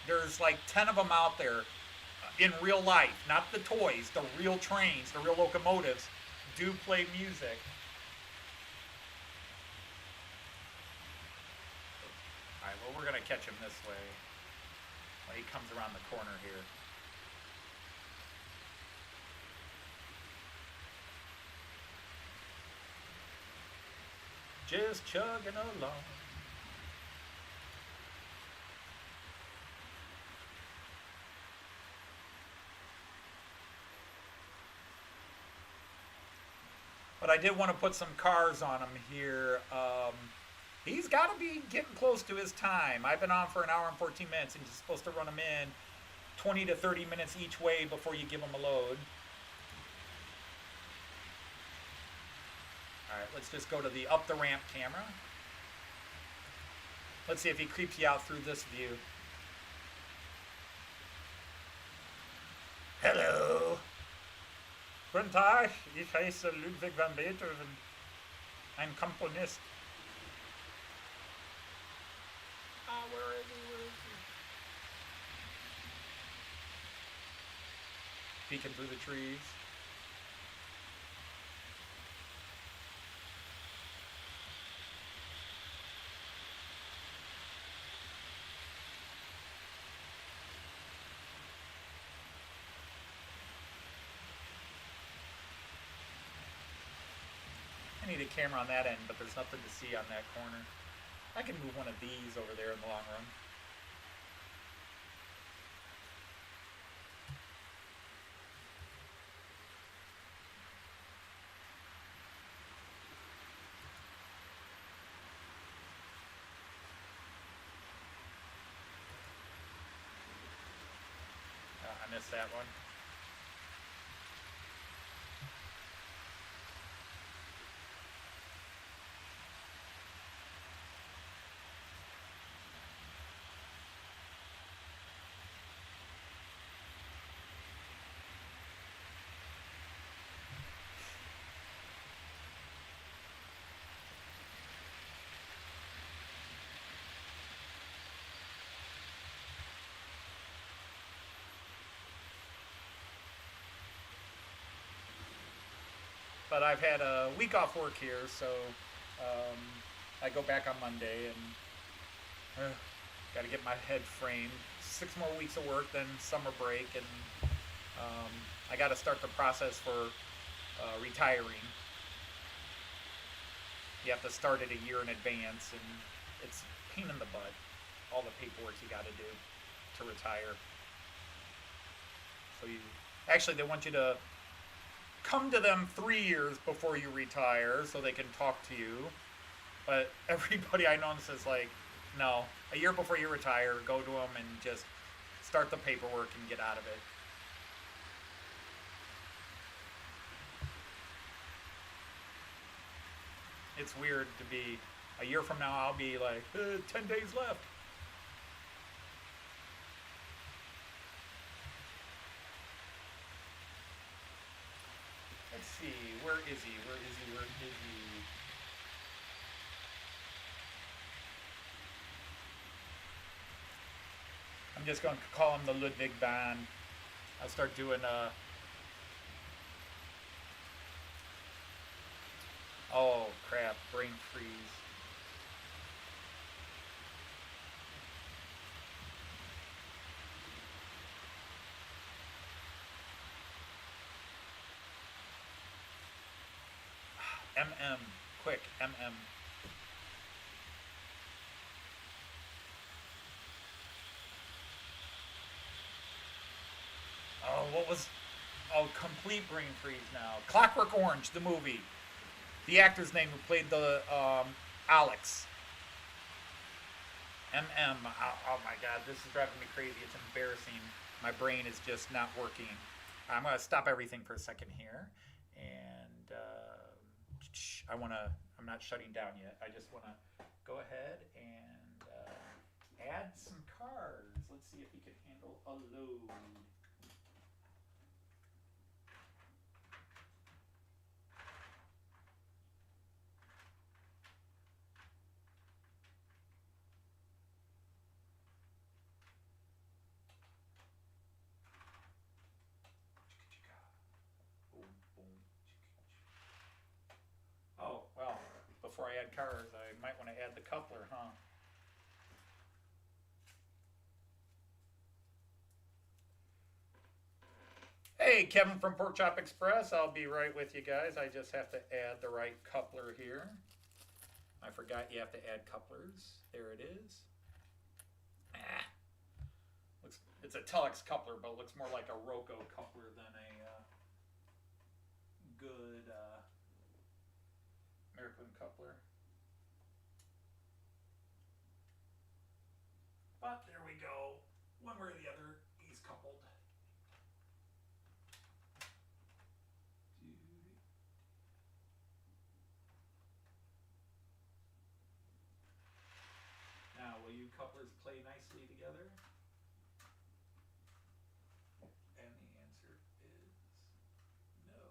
Speaker 1: There's like 10 of them out there in real life, not the toys. The real trains, the real locomotives do play music. All right, well, we're gonna catch him this way. Well, he comes around the corner here. Just chugging along. But I did want to put some cars on him here. He's got to be getting close to his time. I've been on for an hour and 14 minutes, and you're supposed to run him in 20 to 30 minutes each way before you give him a load. All right, let's just go to the up the ramp camera. Let's see if he creeps you out through this view. Hello. Guten Tag, ich heiße Ludwig van Beethoven. Ein Komponist. Where is he? Where is he? Peeking through the trees. I need a camera on that end, but there's nothing to see on that corner. I can move one of these over there in the long run. I missed that one. But I've had a week off work here, so I go back on Monday and got to get my head framed. 6 more weeks of work, then summer break, and I got to start the process for retiring. You have to start it a year in advance, and it's a pain in the butt, all the paperwork you got to do to retire. So actually they want you to come to them 3 years before you retire so they can talk to you. But everybody I know says, like, no, a year before you retire, go to them and just start the paperwork and get out of it. It's weird to be, a year from now I'll be like, 10 days left. Let's see, where is he? Where is he? Where is he? I'm just going to call him the Ludwig van. I'll start doing oh crap, brain freeze. MM, quick, MM. Oh, what was? Oh, complete brain freeze now. Clockwork Orange, the movie. The actor's name who played the Alex. MM. Oh my God, this is driving me crazy. It's embarrassing. My brain is just not working. I'm gonna stop everything for a second here, and I wanna. I'm not shutting down yet. I just wanna go ahead and add some cards. Let's see if he can handle a load. Oh, well, before I add cards, I might want to add the coupler, huh? Hey, Kevin from Pork Chop Express. I'll be right with you guys. I just have to add the right coupler here. I forgot you have to add couplers. There it is. Ah. It's a Telex coupler, but it looks more like a Loco coupler than a good American coupler. But there we go. One way or the other, he's coupled. Now, will you couplers play nicely together? And the answer is no.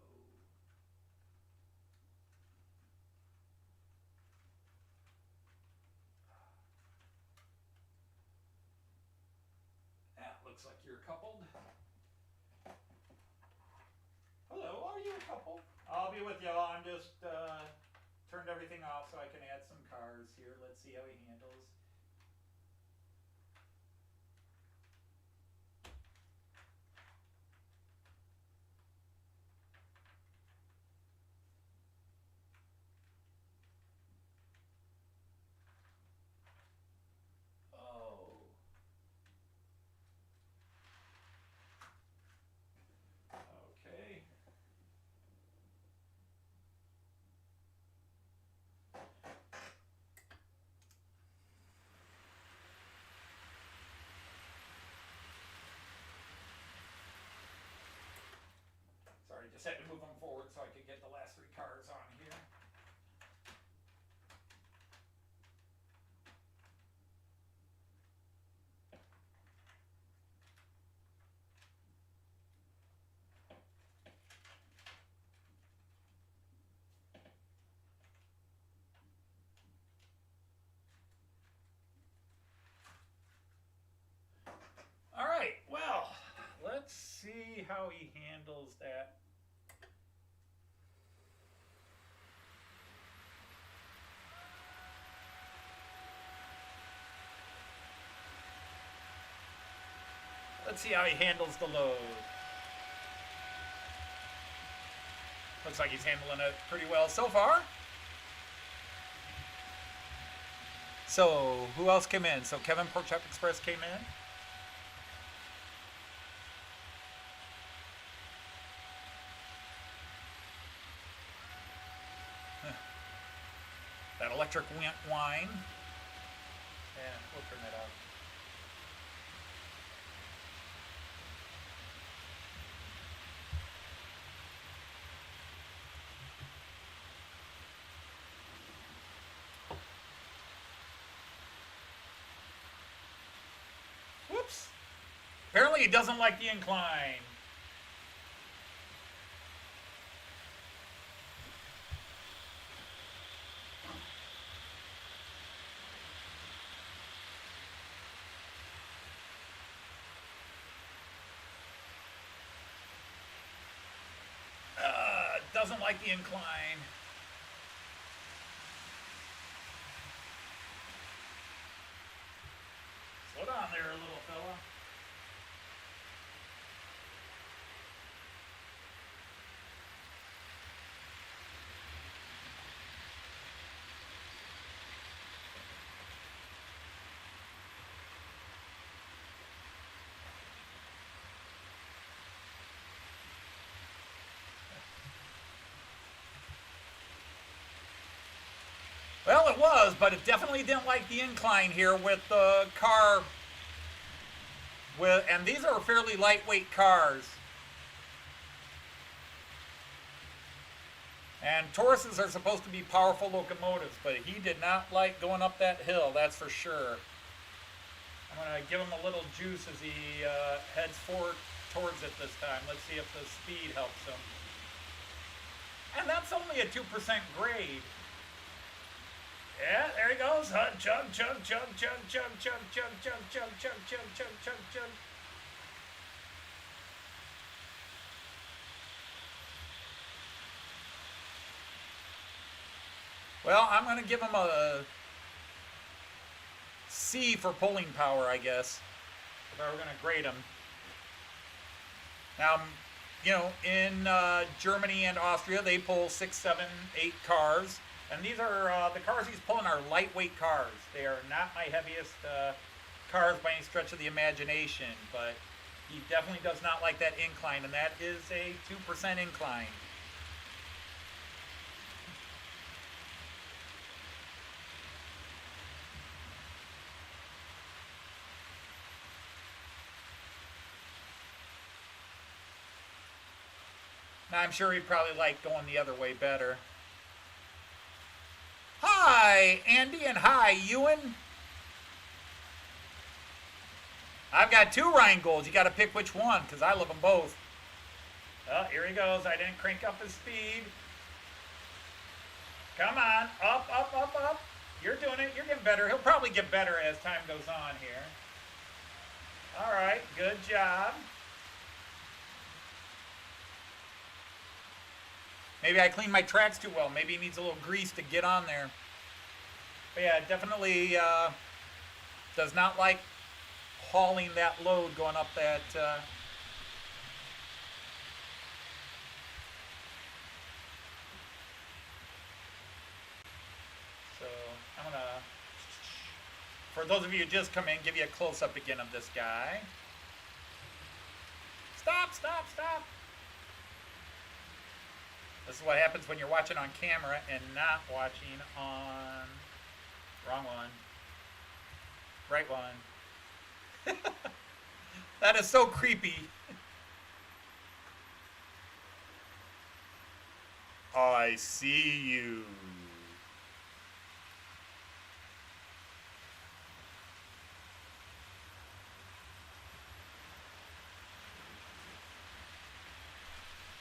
Speaker 1: That looks like you're coupled. Hello, are you coupled? I'll be with y'all. I'm just turned everything off so I can add some cards here. Let's see how he handles. Oh. Okay. Sorry, just had to move them forward so I could get the last three cards on here. All right, well, let's see how he handles that. Let's see how he handles the load. Looks like he's handling it pretty well so far. So, who else came in? So, Kevin Pork Chop Express came in. That electric wine. Yeah, we'll turn that off. Whoops. Apparently he doesn't like the incline. doesn't like the incline. Slow down there, little fella. Well, it was, but it definitely didn't like the incline here with the car. And these are fairly lightweight cars. And Tauruses are supposed to be powerful locomotives, but he did not like going up that hill, that's for sure. I'm going to give him a little juice as he heads forward towards it this time. Let's see if the speed helps him. And that's only a 2% grade. Yeah, there he goes. Chug, chug, chug, chug, chug, chug, chug, chug, chug, chug, chug, chug, chug, chug, chug. Well, I'm going to give him a C for pulling power, I guess, if I were going to grade him. Now, you know, in Germany and Austria, they pull 6, 7, 8 cars. And these are, the cars he's pulling are lightweight cars. They are not my heaviest cars by any stretch of the imagination, but he definitely does not like that incline, and that is a 2% incline. Now, I'm sure he'd probably like going the other way better. Hi, Andy, and hi, Ewan. I've got 2 Rhinegold's. You got to pick which one, because I love them both. Oh, here he goes. I didn't crank up his speed. Come on. Up, up, up, up. You're doing it. You're getting better. He'll probably get better as time goes on here. All right. Good job. Maybe I cleaned my tracks too well. Maybe he needs a little grease to get on there. But yeah, definitely does not like hauling that load going up that. So I'm going to, for those of you who just come in, give you a close-up again of this guy. Stop, stop, stop. This is what happens when you're watching on camera and not watching on... Wrong one. Right one. That is so creepy. I see you.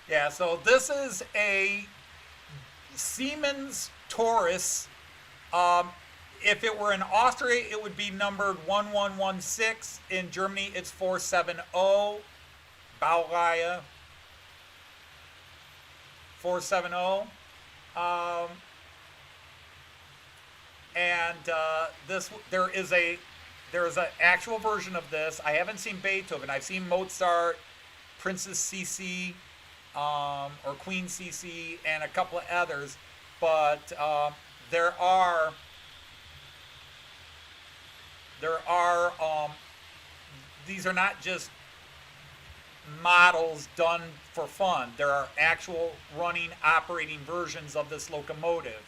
Speaker 1: Yeah, so this is a Siemens Taurus. If it were in Austria, it would be numbered 1116. In Germany, it's 470. Baureihe 470. There is an actual version of this. I haven't seen Beethoven. I've seen Mozart, Princess CC, or Queen CC, and a couple of others, but these are not just models done for fun. There are actual running, operating versions of this locomotive.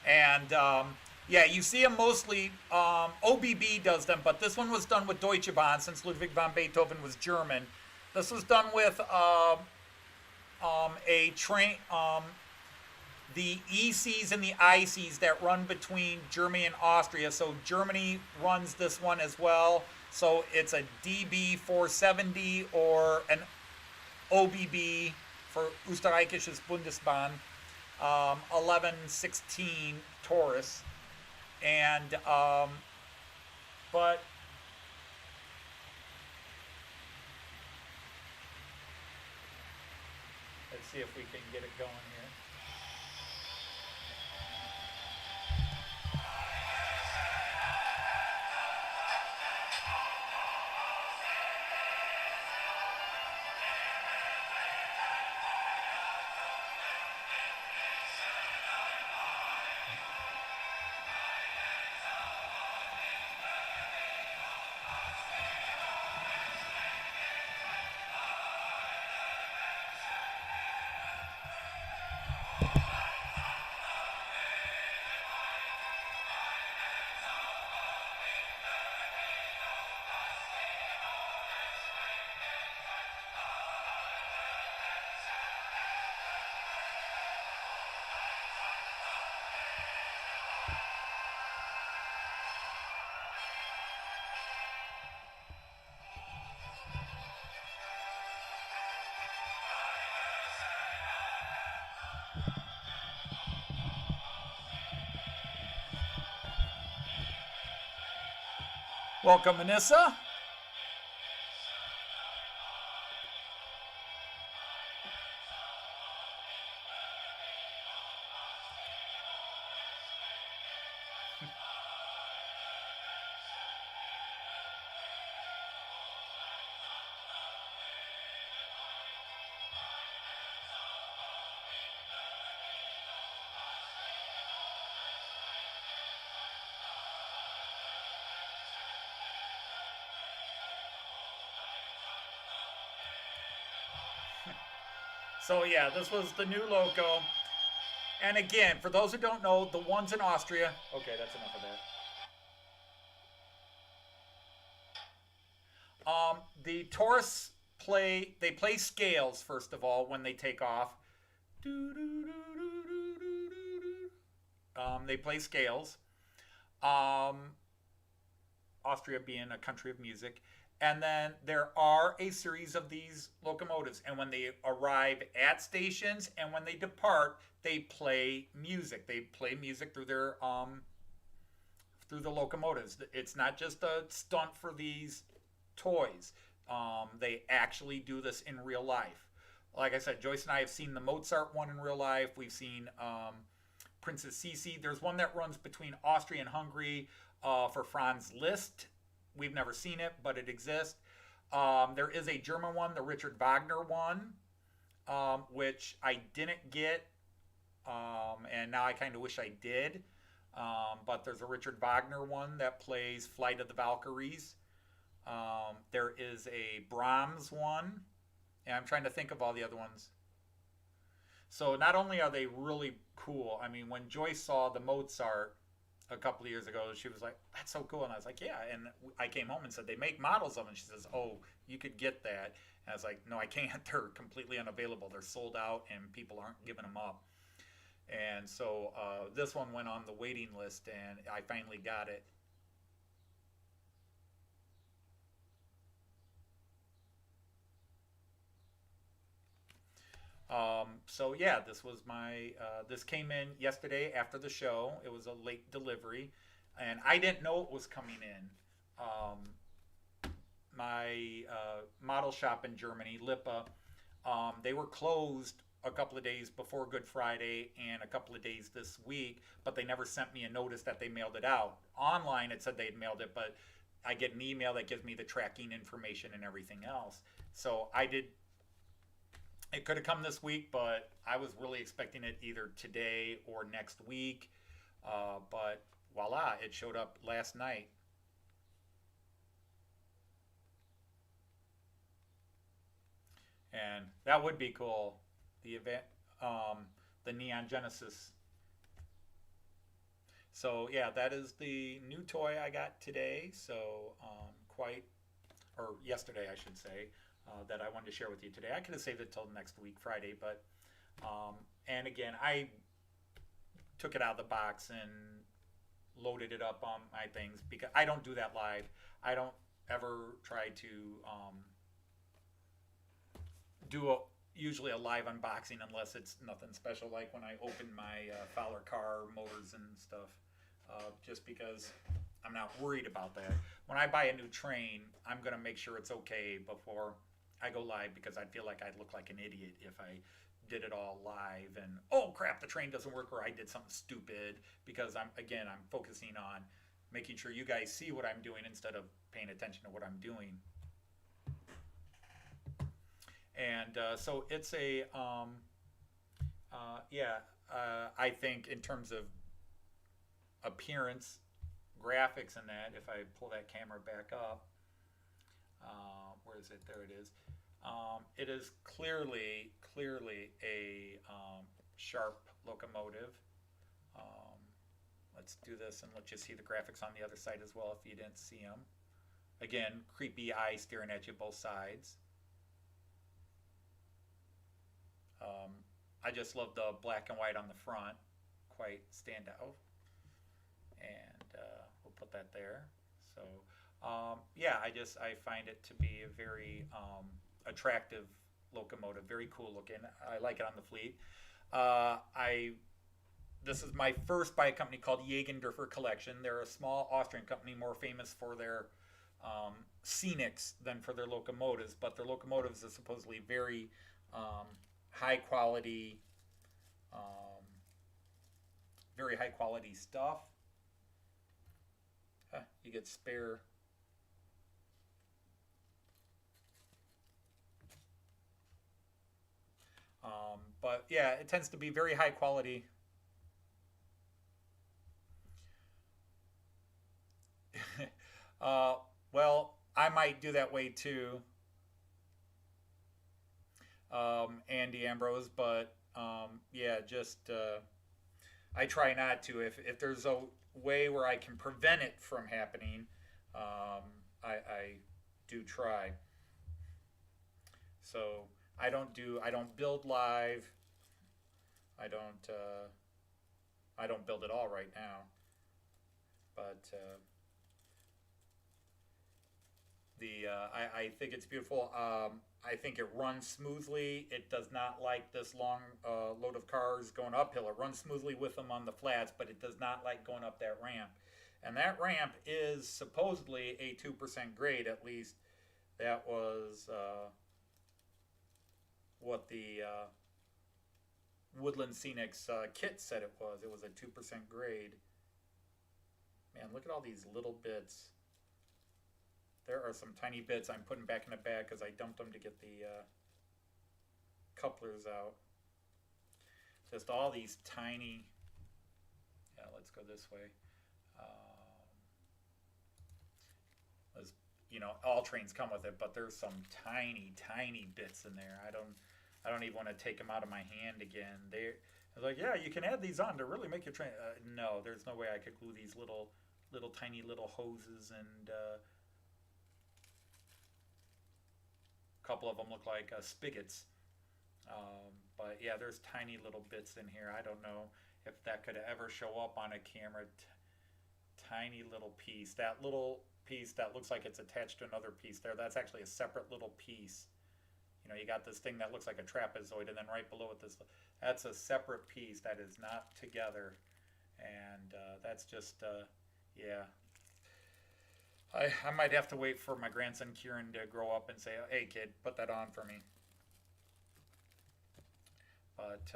Speaker 1: And yeah, you see them mostly, OBB does them, but this one was done with Deutsche Bahn since Ludwig van Beethoven was German. This was done with a train, the ECs and the ICs that run between Germany and Austria. So Germany runs this one as well. So it's a DB 470 or an OBB for Österreichisches Bundesbahn 1116 Taurus. And but let's see if we can get it going here. Welcome, Anissa. So yeah, this was the new Loco. And again, for those who don't know, the ones in Austria. Okay, that's enough of that. The Taurus play. They play scales first of all when they take off. They play scales. Um, Austria being a country of music. And then there are a series of these locomotives. And when they arrive at stations and when they depart, they play music. They play music through the locomotives. It's not just a stunt for these toys. They actually do this in real life. Like I said, Joyce and I have seen the Mozart one in real life. We've seen Princess Sisi. There's one that runs between Austria and Hungary for Franz Liszt. We've never seen it, but it exists. There is a German one, the Richard Wagner one, which I didn't get, and now I kind of wish I did. But there's a Richard Wagner one that plays Flight of the Valkyries. There is a Brahms one, and I'm trying to think of all the other ones. So not only are they really cool, I mean, when Joyce saw the Mozart a couple of years ago, she was like, "That's so cool," and I was like, "Yeah." And I came home and said, "They make models of them." And she says, "Oh, you could get that." And I was like, "No, I can't. They're completely unavailable. They're sold out, and people aren't giving them up." And so this one went on the waiting list, and I finally got it. So yeah, this was my. This came in yesterday after the show. It was a late delivery, and I didn't know it was coming in. My model shop in Germany, Lippe, they were closed a couple of days before Good Friday and a couple of days this week, but they never sent me a notice that they mailed it out. Online, it said they'd mailed it, but I get an email that gives me the tracking information and everything else. So I did. It could have come this week, but I was really expecting it either today or next week. But voila, it showed up last night. And that would be cool. The event, um, the Neon Genesis. So yeah, that is the new toy I got today. So quite, or yesterday I should say, that I wanted to share with you today. I could have saved it till next week, Friday, but and again, I took it out of the box and loaded it up on my things because I don't do that live. I don't ever try to do usually a live unboxing unless it's nothing special, like when I open my Fowler car motors and stuff. Just because I'm not worried about that. When I buy a new train, I'm gonna make sure it's okay before I go live because I feel like I'd look like an idiot if I did it all live and oh crap, the train doesn't work or I did something stupid, because I'm focusing on making sure you guys see what I'm doing instead of paying attention to what I'm doing. And so it's a yeah. I think in terms of appearance, graphics, and that, if I pull that camera back up, where is it? There it is. It is clearly a sharp locomotive. Um, let's do this and let you see the graphics on the other side as well if you didn't see them. Again, creepy eye staring at you both sides. I just love the black and white on the front, quite stand out. And we'll put that there. So yeah, I find it to be a very attractive locomotive, very cool looking. I like it on the fleet. This is my first by a company called Jägendorfer Collection. They're a small Austrian company, more famous for their scenics than for their locomotives, but their locomotives are supposedly very high quality, very high quality stuff. You get spare. But yeah, it tends to be very high quality. Well, I might do that way too, Andy Ambrose, but yeah, just I try not to. If there's a way where I can prevent it from happening, I do try. So I don't build live. I don't I don't build at all right now. But I think it's beautiful. I think it runs smoothly. It does not like this long load of cars going uphill. It runs smoothly with them on the flats, but it does not like going up that ramp. And that ramp is supposedly a 2% grade, at least. That was what the Woodland Scenics kit said it was. It was a 2% grade. Man, look at all these little bits. There are some tiny bits I'm putting back in the bag because I dumped them to get the couplers out. Just all these tiny. Yeah, let's go this way. As you know, all trains come with it, but there's some tiny bits in there. I don't even want to take them out of my hand again. They're like, yeah, you can add these on to really make your train. No, there's no way I could glue these little tiny hoses, and a couple of them look like spigots. But yeah, there's tiny little bits in here. I don't know if that could ever show up on a camera. Tiny little piece. That little piece that looks like it's attached to another piece there, that's actually a separate little piece. You know, you got this thing that looks like a trapezoid, and then right below it, that's a separate piece that is not together. And that's just, yeah. I might have to wait for my grandson Kieran to grow up and say, hey kid, put that on for me. But,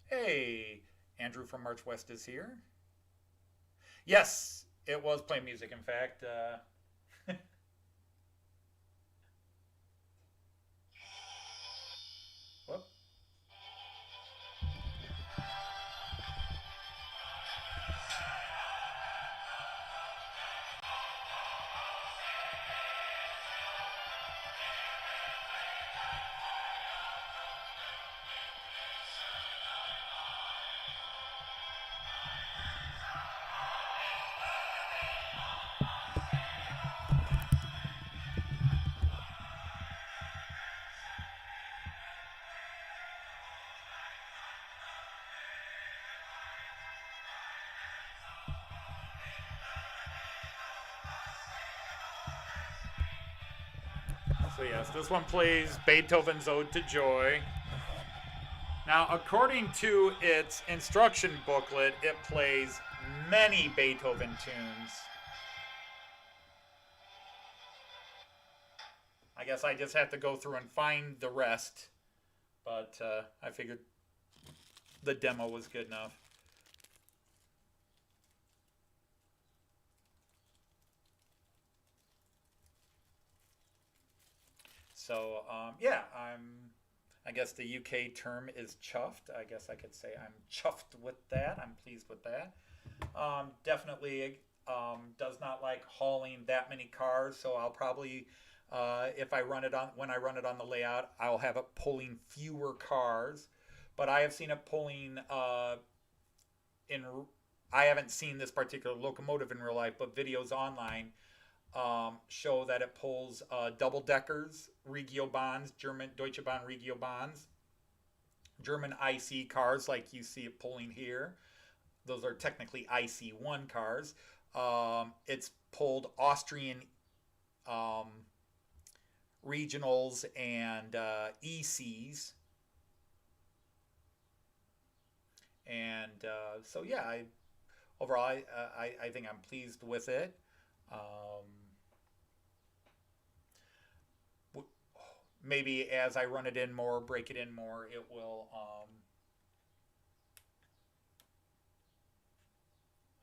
Speaker 1: hey, Andrew from March West is here. Yes, it was playing music, in fact. Whoop. So yes, this one plays Beethoven's Ode to Joy. Now, according to its instruction booklet, it plays many Beethoven tunes. I guess I just have to go through and find the rest. but I figured the demo was good enough. So yeah, I guess the UK term is chuffed. I guess I could say I'm chuffed with that. I'm pleased with that. Definitely does not like hauling that many cars, so I'll probably if I run it on when I run it on the layout, I'll have it pulling fewer cars. But I have seen it pulling in. I haven't seen this particular locomotive in real life, but videos online show that it pulls double deckers, Regio Bahns, German Deutsche Bahn Regio Bahns, German IC cars like you see it pulling here. Those are technically IC1 cars. It's pulled Austrian um, regionals and ECs, and so yeah, overall I think I'm pleased with it. Um, Maybe as I run it in more, break it in more, it will.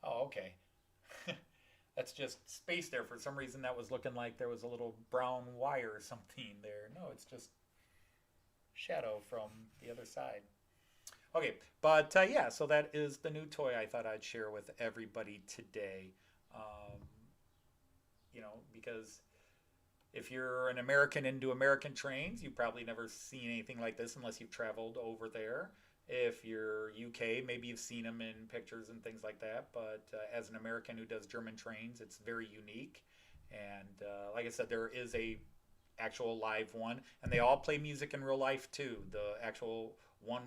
Speaker 1: Oh, okay. That's just space there. For some reason, that was looking like there was a little brown wire or something there. No, it's just shadow from the other side. Okay, but yeah, so that is the new toy I thought I'd share with everybody today. Um, because if you're an American into American trains, you've probably never seen anything like this unless you've traveled over there. If you're UK, maybe you've seen them in pictures and things like that. But as an American who does German trains, it's very unique. And like I said, there is a actual live one, and they all play music in real life too. The actual one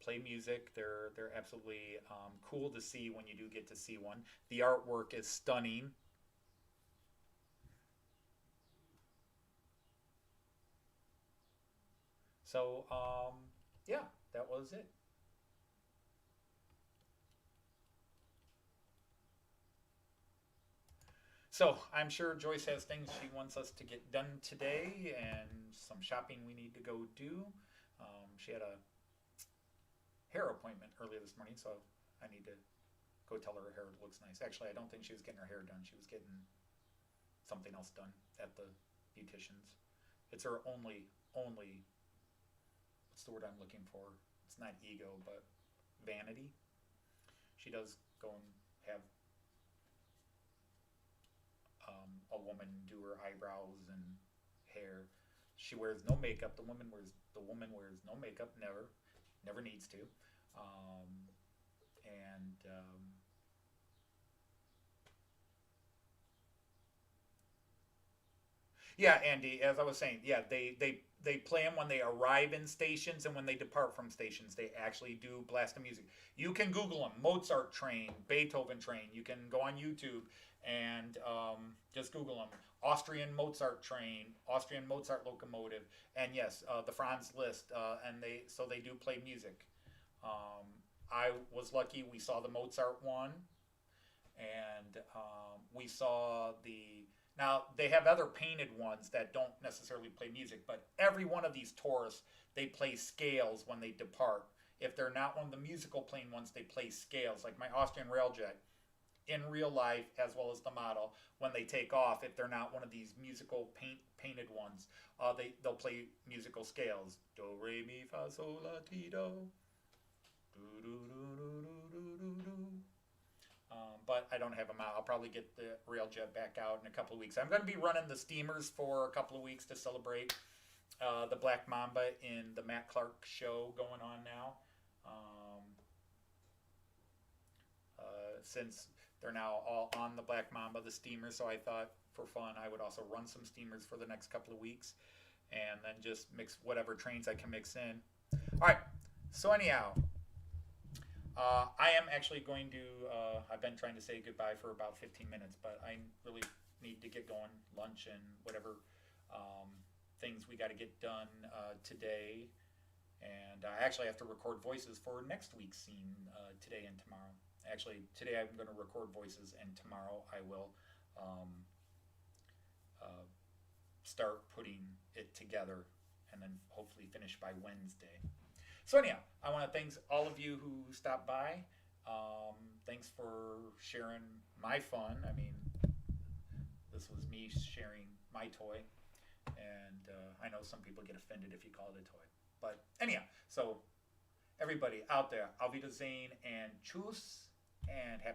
Speaker 1: play music. They're absolutely cool to see when you do get to see one. The artwork is stunning. So yeah, that was it. So I'm sure Joyce has things she wants us to get done today, and some shopping we need to go do. She had a hair appointment earlier this morning, so I need to go tell her hair looks nice. Actually, I don't think she was getting her hair done. She was getting something else done at the beautician's. It's her only what's the word I'm looking for? It's not ego, but vanity. She does go and have a woman do her eyebrows and hair. She wears no makeup. The woman wears no makeup. Never needs to. And Yeah, Andy, as I was saying, yeah, they play them when they arrive in stations and when they depart from stations. They actually do blast the music. You can Google them: Mozart train, Beethoven train. You can go on YouTube and just Google them: Austrian Mozart train, Austrian Mozart locomotive, and yes, the Franz Liszt. And they do play music. Um, I was lucky; we saw the Mozart one, and we saw the now they have other painted ones that don't necessarily play music, but every one of these tourists they play scales when they depart. If they're not one of the musical playing ones, they play scales. Like my Austrian Railjet in real life, as well as the model, when they take off, if they're not one of these musical painted ones, they'll play musical scales. Do re mi fa sol la ti do. Do do do do do do do. But I don't have them out. I'll probably get the Railjet back out in a couple of weeks. I'm going to be running the steamers for a couple of weeks to celebrate the Black Mamba in the Matt Clark show going on now. Um, since they're now all on the Black Mamba, the steamer, so I thought for fun I would also run some steamers for the next couple of weeks and then just mix whatever trains I can mix in. All right. So anyhow, I am actually going to. I've been trying to say goodbye for about 15 minutes, but I really need to get going. Lunch and whatever um, things we got to get done today. And I actually have to record voices for next week's scene today and tomorrow. Actually, today I'm going to record voices, and tomorrow I will um, uh, start putting it together and then hopefully finish by Wednesday. So anyhow, I want to thank all of you who stopped by. Thanks for sharing my fun. I mean, this was me sharing my toy, and I know some people get offended if you call it a toy. But anyhow, so everybody out there, Auf Wiedersehen and tschüss, and happy